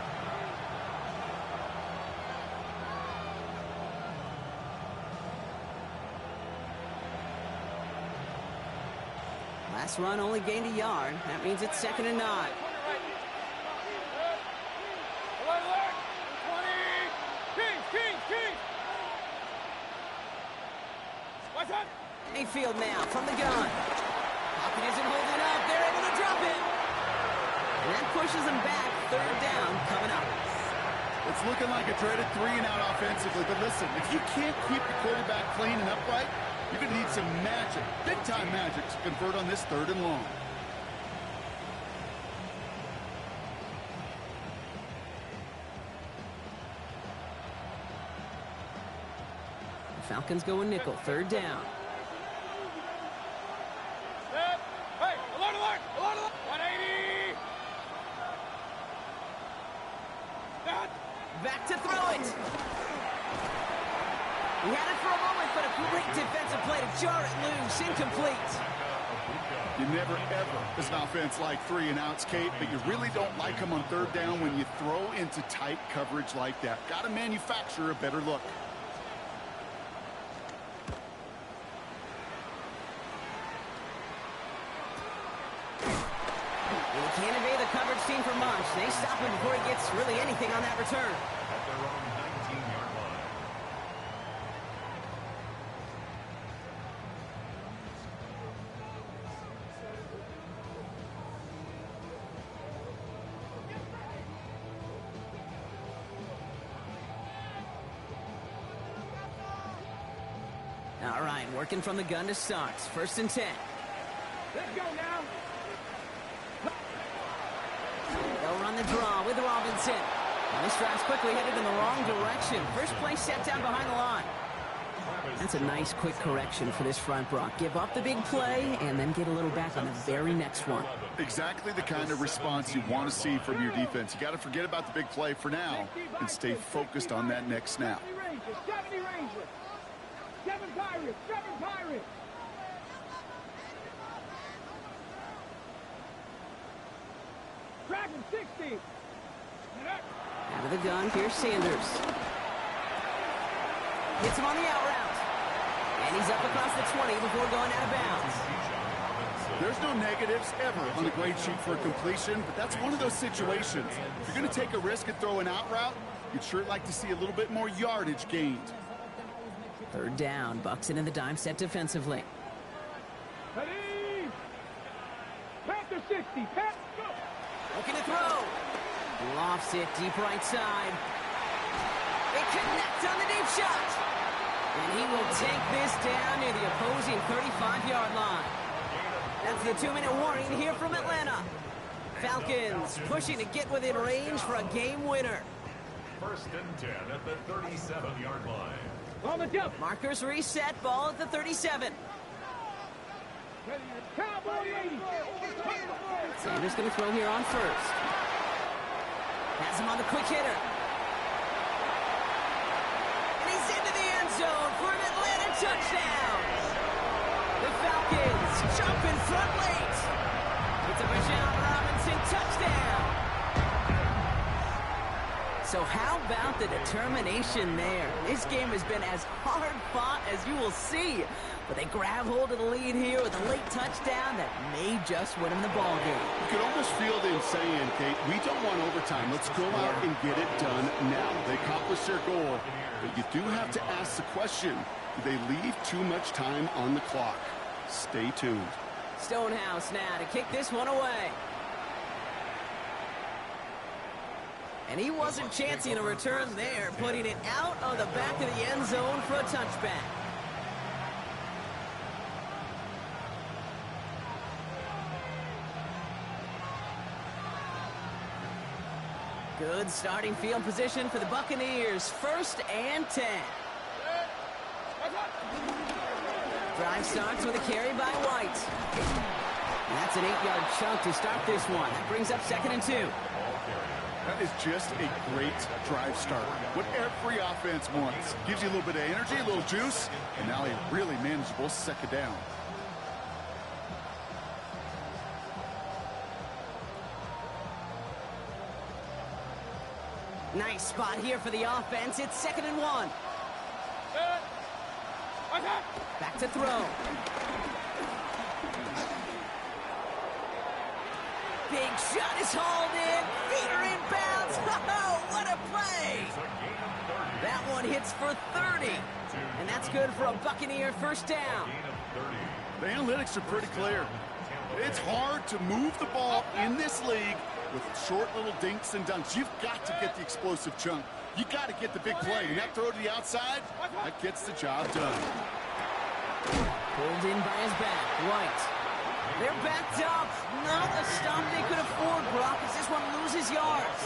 Last run only gained a yard. That means it's 2nd and 9. Mayfield now from the gun. Pocket isn't holding up. They're able to drop it. And that pushes them back. 3rd down coming up. It's looking like a dreaded 3-and-out offensively, but listen, if you can't keep the quarterback clean and upright, you're going to need some magic, big-time magic, to convert on this 3rd and long. The Falcons go in nickel, 3rd down. Hey, alert, 180. Back to throw it. He had it for a moment, but a great defensive play to jar it loose. Incomplete. You never, ever, as an offense, like 3-and-outs, Kate, but you really don't like them on 3rd down when you throw into tight coverage like that. Got to manufacture a better look. And he can't evade the coverage team for much. They stop him before he gets really anything on that return. At their own 19-yard line. All right, working from the gun to start. 1st and 10. Let's go now. They'll run the draw with Robinson. Well, this drive's quickly headed in the wrong direction. First play set down behind the line. That's a nice, quick correction for this front, Brock. Give up the big play and then get a little back on the very next one. Exactly the kind of response you want to see from your defense. You got to forget about the big play for now and stay focused on that next snap. 70 Rangers. 7 Pirates. 7 Pirates. Dragon 60. Out of the gun, here's Sanders. Hits him on the out route. And he's up across the 20 before going out of bounds. There's no negatives ever on the grade sheet for a completion, but that's one of those situations. If you're going to take a risk and throw an out route, you'd sure like to see a little bit more yardage gained. Third down, Bucks it in the dime set defensively. Ready. Panther 60. Panther, go. Looking to throw. Lofts it deep right side. They connect on the deep shot. And he will take this down near the opposing 35-yard line. That's the 2-minute warning here from Atlanta. Falcons pushing to get within range for a game winner. 1st and 10 at the 37-yard line. On the jump. Markers reset, ball at the 37. Cowboy 80. Sanders going to throw here on first. Has him on the quick hitter. And he's into the end zone for an Atlanta touchdown. The Falcons jump in front late. It's a Rashawn Robinson touchdown. So how about the determination there? This game has been as hard fought as you will see. But they grab hold of the lead here with a late touchdown that may just win them the ball game. You could almost feel them saying, Kate, we don't want overtime. Let's go out and get it done now. They accomplished their goal, but you do have to ask the question, do they leave too much time on the clock? Stay tuned. Stonehouse now to kick this one away. And he wasn't chancing a return there, putting it out of the back of the end zone for a touchback. Good starting field position for the Buccaneers. 1st and 10. Drive starts with a carry by White. And that's an 8-yard chunk to start this one. That brings up 2nd and 2. That is just a great drive start. What every offense wants. Gives you a little bit of energy, a little juice, and now a really manageable 2nd down. Nice spot here for the offense. It's 2nd and 1. Back to throw. Big shot is hauled in. Feet are in bounds. Oh, what a play. That one hits for 30. And that's good for a Buccaneer 1st down. The analytics are pretty clear. It's hard to move the ball in this league with short little dinks and dunks. You've got to get the explosive chunk. You got to get the big play. And that throw to the outside, that gets the job done. Pulled in by his back. White. They're backed up. Not a stop they could afford, Brock, as this one loses yards.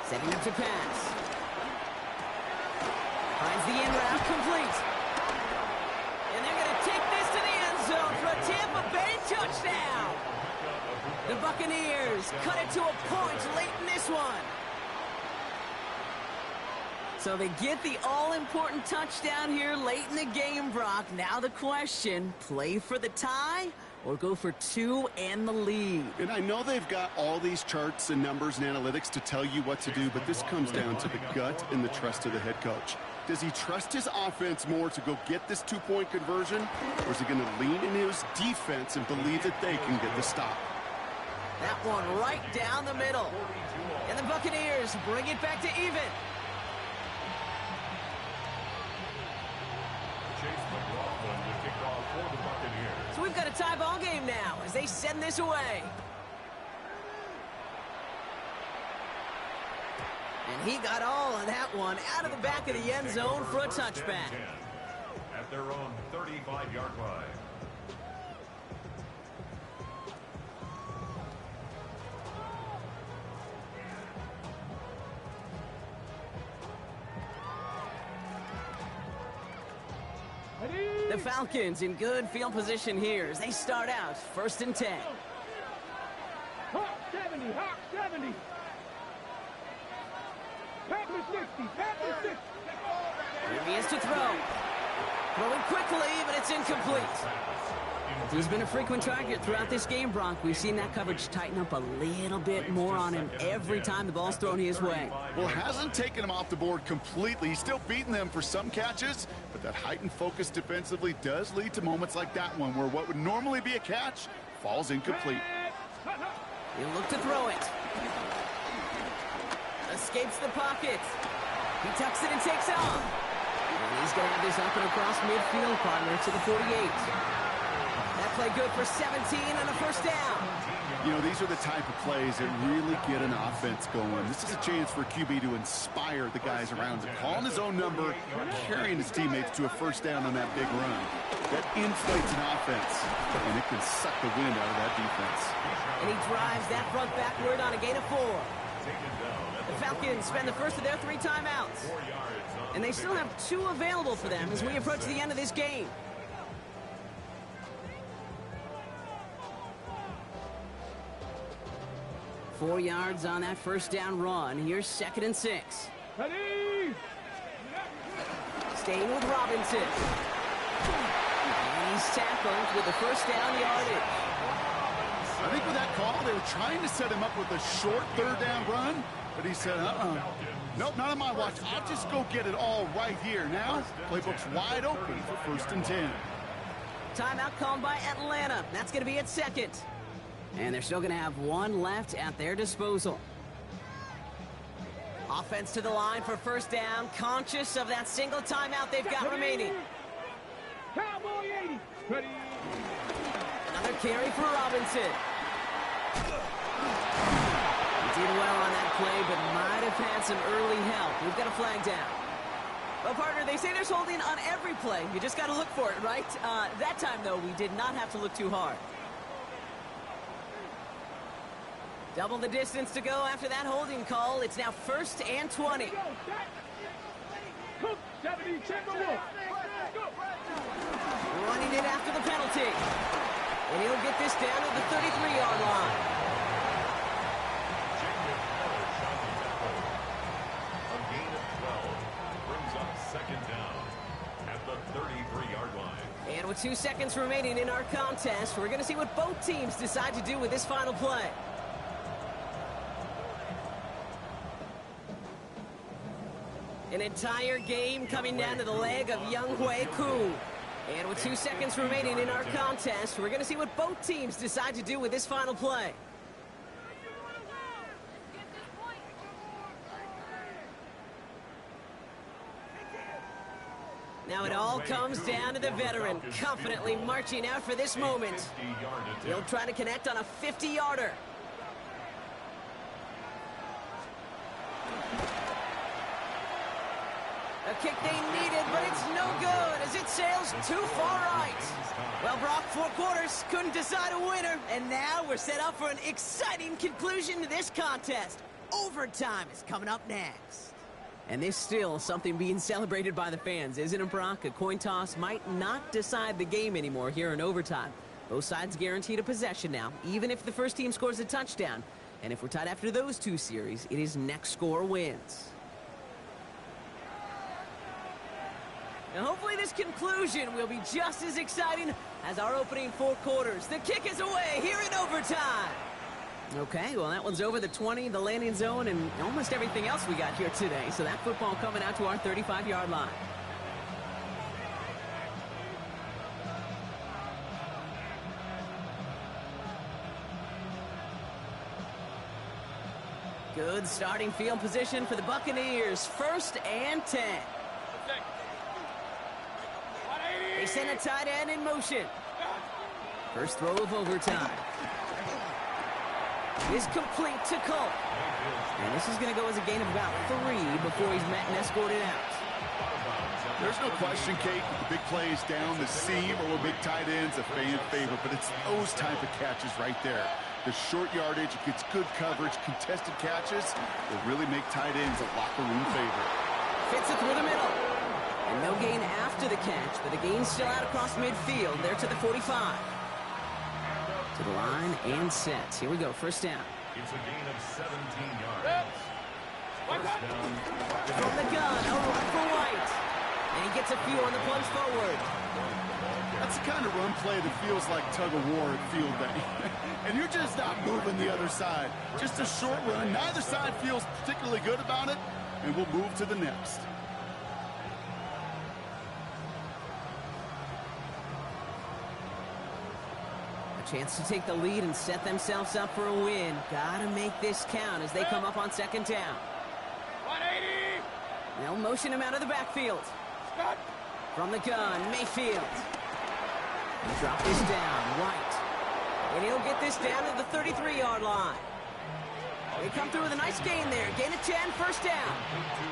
Setting up to pass. Finds the in route complete. And they're going to take this to the end zone for a Tampa Bay touchdown. The Buccaneers cut it to a point late in this one. So they get the all-important touchdown here late in the game, Brock. Now the question, play for the tie or go for 2 and the lead? And I know they've got all these charts and numbers and analytics to tell you what to do, but this comes down to the gut and the trust of the head coach. Does he trust his offense more to go get this 2-point conversion, or is he going to lean into his defense and believe that they can get the stop? That one right down the middle. And the Buccaneers bring it back to even. So we've got a tie ball game now as they send this away. And he got all of that one out of the back of the end zone for a touchback. At their own 35-yard line. The Falcons in good field position here as they start out 1st and 10. Hawk 70, Hawk 70. Panther 60, Panther 60. Here he is to throw. Throwing quickly, but it's incomplete. He's been a frequent target throughout this game, Bronk. We've seen that coverage tighten up a little bit more on him every time the ball's thrown his way. Well, hasn't taken him off the board completely. He's still beating them for some catches, but that heightened focus defensively does lead to moments like that one where what would normally be a catch falls incomplete. He'll look to throw it. Escapes the pocket. He tucks it and takes off. And he's going to have this up and across midfield, partner, to the 48. That play good for 17 and a 1st down. You know, these are the type of plays that really get an offense going. This is a chance for QB to inspire the guys around him. Calling his own number, carrying his teammates to a 1st down on that big run. That inflates an offense, and it can suck the wind out of that defense. And he drives that front backward on a gain of 4. The Falcons spend the first of their 3 timeouts. And they still have 2 available for them as we approach the end of this game. Four yards on that 1st down run. Here's 2nd and 6. Ready? Staying with Robinson. And he's tackled with the 1st down yardage. I think with that call, they were trying to set him up with a short 3rd down run, but he said, nope, not on my watch. I'll just go get it all right here. Now, playbook's wide open for 1st and 10. Timeout called by Atlanta. That's going to be at 2nd. And they're still going to have 1 left at their disposal. Offense to the line for 1st down, conscious of that single timeout they've got remaining. Cowboy 80. Ready? Another carry for Robinson. He did well on that play, but might have had some early help. We've got a flag down. Well, partner, they say there's holding on every play. You just got to look for it, right? That time, though, we did not have to look too hard. Double the distance to go after that holding call. It's now 1st and 20. Cook 70, Timberwolf. Running it after the penalty. And he'll get this down to the 33-yard line. A gain of 12 brings up 2nd down at the 33-yard line. And with 2 seconds remaining in our contest, we're going to see what both teams decide to do with this final play. An entire game coming down to the leg of Younghoe Koo. And with 2 seconds remaining in our contest, we're going to see what both teams decide to do with this final play. Now it all comes down to the veteran, confidently marching out for this moment. He'll try to connect on a 50-yarder. A kick they needed, but it's no good as it sails too far right. Well, Brock, 4 quarters couldn't decide a winner, and now we're set up for an exciting conclusion to this contest. Overtime is coming up next. And there's still something being celebrated by the fans, isn't it, Brock? A coin toss might not decide the game anymore here in overtime. Both sides guaranteed a possession now, even if the first team scores a touchdown. And if we're tied after those 2 series, it is next score wins. Now, hopefully this conclusion will be just as exciting as our opening 4 quarters. The kick is away here in overtime. Okay, well, that one's over the 20, the landing zone, and almost everything else we got here today. So that football coming out to our 35-yard line. Good starting field position for the Buccaneers. 1st and 10. They send a tight end in motion. First throw of overtime. is complete to Cole. And this is going to go as a gain of about 3 before he's met and escorted out. There's no question, Kate, with the big plays down the seam or with big tight ends, a fan favorite, but it's those type of catches right there. The short yardage, it gets good coverage, contested catches will really make tight ends a locker room favorite. Fits it through the middle. And no gain after the catch, but a gain still out across midfield. There to the 45. To the line and set. Here we go, first down. It's a gain of 17 yards. First down. From the gun, a run for White. And he gets a few on the plunge forward. That's the kind of run play that feels like tug-of-war at field day. And you're just not moving the other side. Just a short run. Neither side feels particularly good about it, and we'll move to the next. A chance to take the lead and set themselves up for a win. Gotta make this count as they come up on second down. 180. They'll motion him out of the backfield. Scott. From the gun, Mayfield. Drop this down, White. And he'll get this down to the 33-yard line. They come through with a nice gain there. Gain of 10, first down.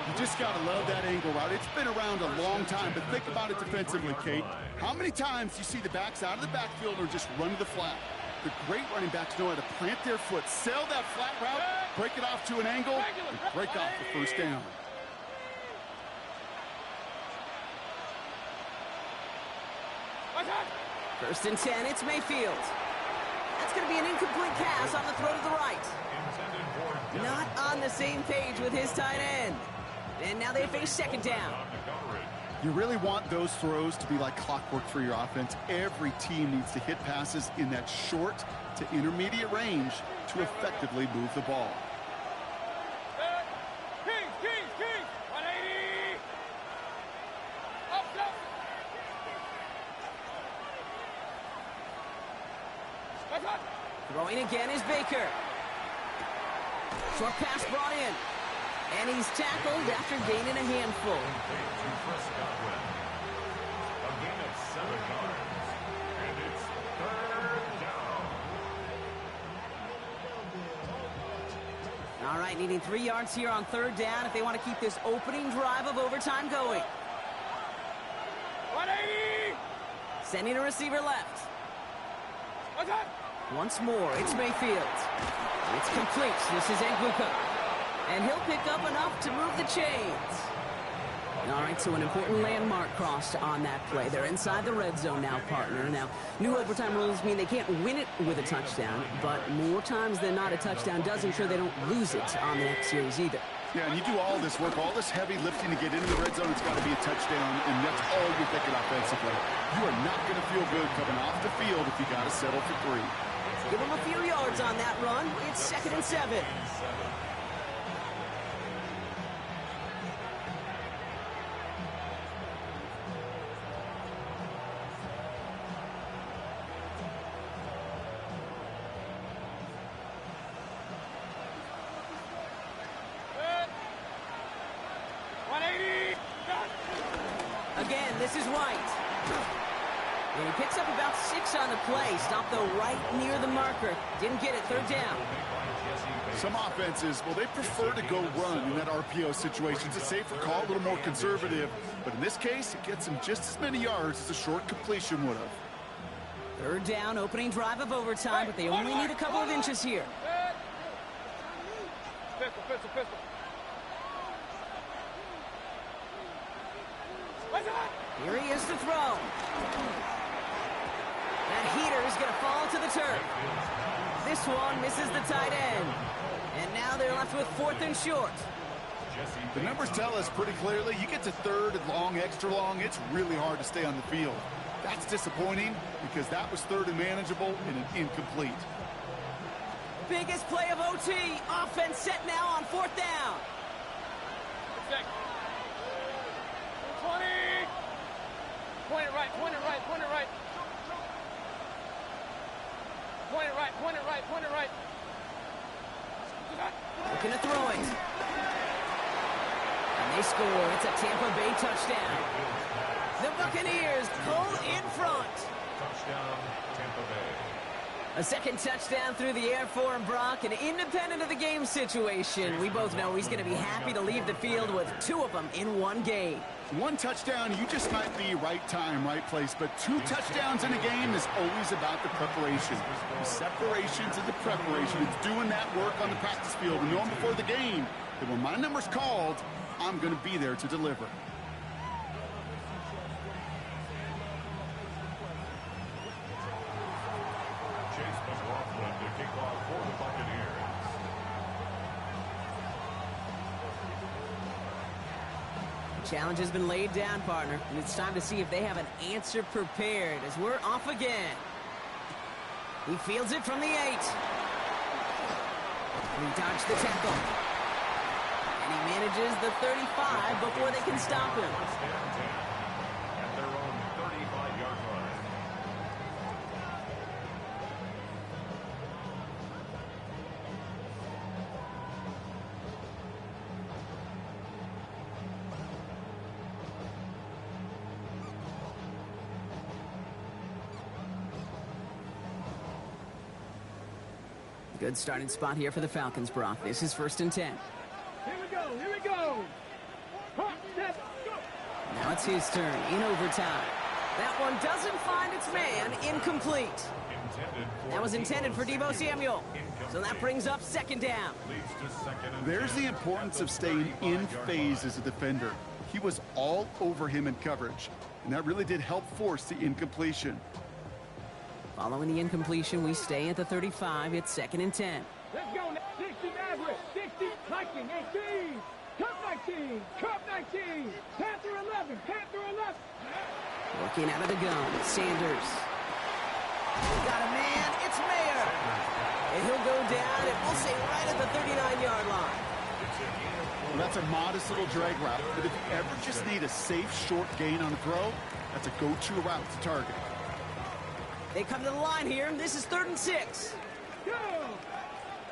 You just got to love that angle route. It's been around a long time, but think about it defensively, Kate. How many times you see the backs out of the backfield or just run to the flat? The great running backs know how to plant their foot, sail that flat route, break it off to an angle, and break off the first down. First and 10, it's Mayfield. That's going to be an incomplete pass on the throw to the right. Not on the same page with his tight end. And now they face second down. You really want those throws to be like clockwork for your offense. Every team needs to hit passes in that short to intermediate range to effectively move the ball. Kings, 180. Up. Throwing again is Baker. Short pass brought in. And he's tackled after gaining a handful. A gain of 7 yards. And it's third down. All right, needing 3 yards here on third down if they want to keep this opening drive of overtime going. 180. Sending a receiver left. Once more, it's Mayfield. It's complete. This is Egbuka. And he'll pick up enough to move the chains. All right, so an important landmark crossed on that play. They're inside the red zone now, partner. Now, new overtime rules mean they can't win it with a touchdown, but more times than not, a touchdown does ensure they don't lose it on the next series either. Yeah, and you do all this work, all this heavy lifting to get into the red zone, it's got to be a touchdown, and that's all you're thinking offensively. You are not going to feel good coming off the field if you got to settle for 3. Give him a few yards on that run. It's second and 7. Again, this is White. And he picks up about 6 on the play. Stopped, though, right near the marker. Didn't get it. Third down. Some offenses, well, they prefer to go run in that RPO situation. It's a safer call, a little more conservative. But in this case, it gets them just as many yards as a short completion would have. Third down, opening drive of overtime, but they only need a couple of inches here. Pistol. Here he is to throw. That heater is going to fall to the turf. This one misses the tight end. And now they're left with 4th and short. The numbers tell us pretty clearly, you get to 3rd and long, extra long, it's really hard to stay on the field. That's disappointing because that was 3rd and manageable and an incomplete. Biggest play of OT. Offense set now on 4th down. 20. Point it right. Point it right. Looking to throw it. And they score. It's a Tampa Bay touchdown. The Buccaneers pull in front. Touchdown, Tampa Bay. A second touchdown through the air for him, Brock, and independent of the game situation, we both know he's going to be happy to leave the field with 2 of them in one game. 1 touchdown, you just might be right time, right place, but 2 touchdowns in a game is always about the preparation. The separations and the preparation. It's doing that work on the practice field and knowing before the game that when my number's called, I'm going to be there to deliver. Challenge has been laid down, partner, and it's time to see if they have an answer prepared as we're off again. He fields it from the 8. He dodged the tackle. And he manages the 35 before they can stop him. At their own 35-yard line. Good starting spot here for the Falcons, Brock. This is 1st and 10. Here we go, here we go. Hop, step, go. Now it's his turn in overtime. That one doesn't find its man. Incomplete. That was intended for Deebo Samuel. So that brings up 2nd down. There's the importance of staying in phase as a defender. He was all over him in coverage, and that really did help force the incompletion. Following the incompletion, we stay at the 35. It's 2nd and 10. Let's go. 60 Maverick, 60, Viking 18, Cup 19, Cup 19, Panther 11, Panther 11. Working out of the gun, Sanders. Got a man, it's Mayer. And he'll go down, and we'll say right at the 39-yard line. Well, that's a modest little drag route, but if you ever just need a safe, short gain on a throw, that's a go-to route to target. They come to the line here, and this is 3rd and 6. Go!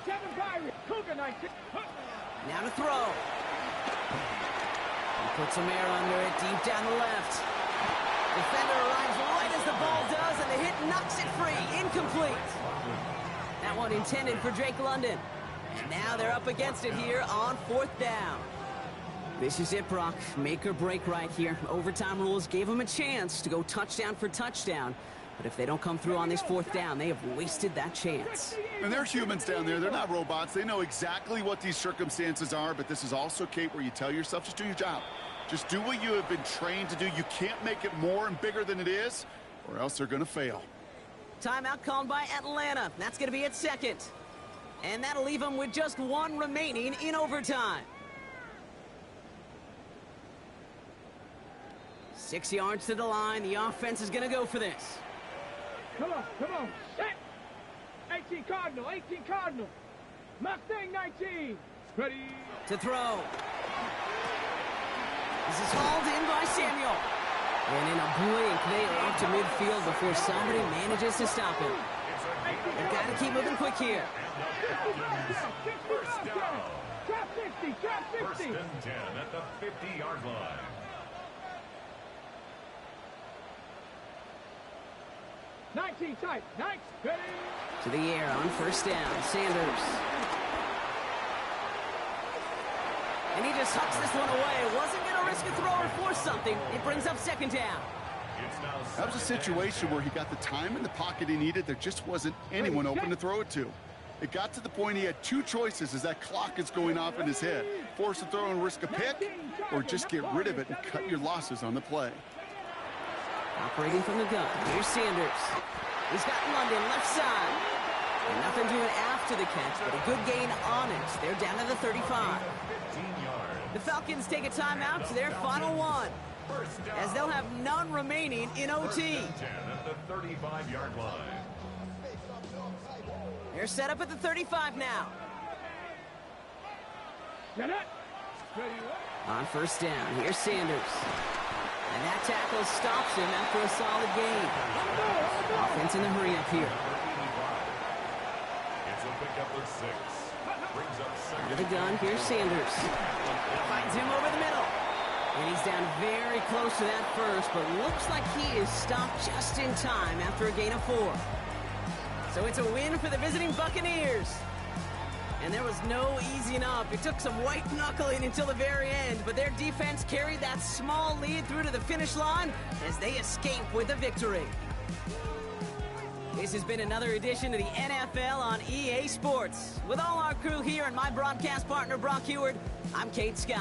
7 Pirates, Cougar 19. Now to throw. He puts some air under it, deep down the left. Defender arrives right as the ball does, and the hit knocks it free. Incomplete. That one intended for Drake London. And now they're up against it here on 4th down. This is it, Brock. Make or break right here. Overtime rules gave them a chance to go touchdown for touchdown. But if they don't come through on this 4th down, they have wasted that chance. And they're humans down there. They're not robots. They know exactly what these circumstances are, but this is also, Kate, where you tell yourself, just do your job. Just do what you have been trained to do. You can't make it more and bigger than it is, or else they're going to fail. Timeout called by Atlanta. That's going to be at 2nd. And that'll leave them with just 1 remaining in overtime. 6 yards to the line. The offense is going to go for this. Come on, set. 18 Cardinal, 18 Cardinal. Mustang 19. Ready. To throw. This is hauled in by Samuel. And in a blink, they are up to midfield before somebody manages to stop him. They've got to keep moving quick here. First down. Trap 60, trap 60. 1st and 10 at the 50-yard line. 19 tight, 19, ready. To the air on 1st down, Sanders. And he just hucks this one away. Wasn't going to risk a throw or force something. It brings up 2nd down. That was a situation where he got the time in the pocket he needed. There just wasn't anyone open to throw it to. It got to the point he had 2 choices as that clock is going off in his head. Force a throw and risk a pick, or just get rid of it and cut your losses on the play. Operating from the gun, here's Sanders. He's got London left side. And nothing doing after the catch, but a good gain on it. They're down to the 35. The Falcons take a timeout to their final 1, as they'll have none remaining in OT. At the 35-yard line. They're set up at the 35 now. On 1st down, here's Sanders. And that tackle stops him after a solid gain. Offense in the hurry up here. It's a pickup of 6. Brings up 2nd. Out of the gun, here's Sanders. Finds him over the middle. And he's down very close to that first, but looks like he is stopped just in time after a gain of 4. So it's a win for the visiting Buccaneers. And there was no easing up. It took some white knuckling until the very end, but their defense carried that small lead through to the finish line as they escape with a victory. This has been another edition of the NFL on EA Sports. With all our crew here and my broadcast partner, Brock Heward, I'm Kate Scott.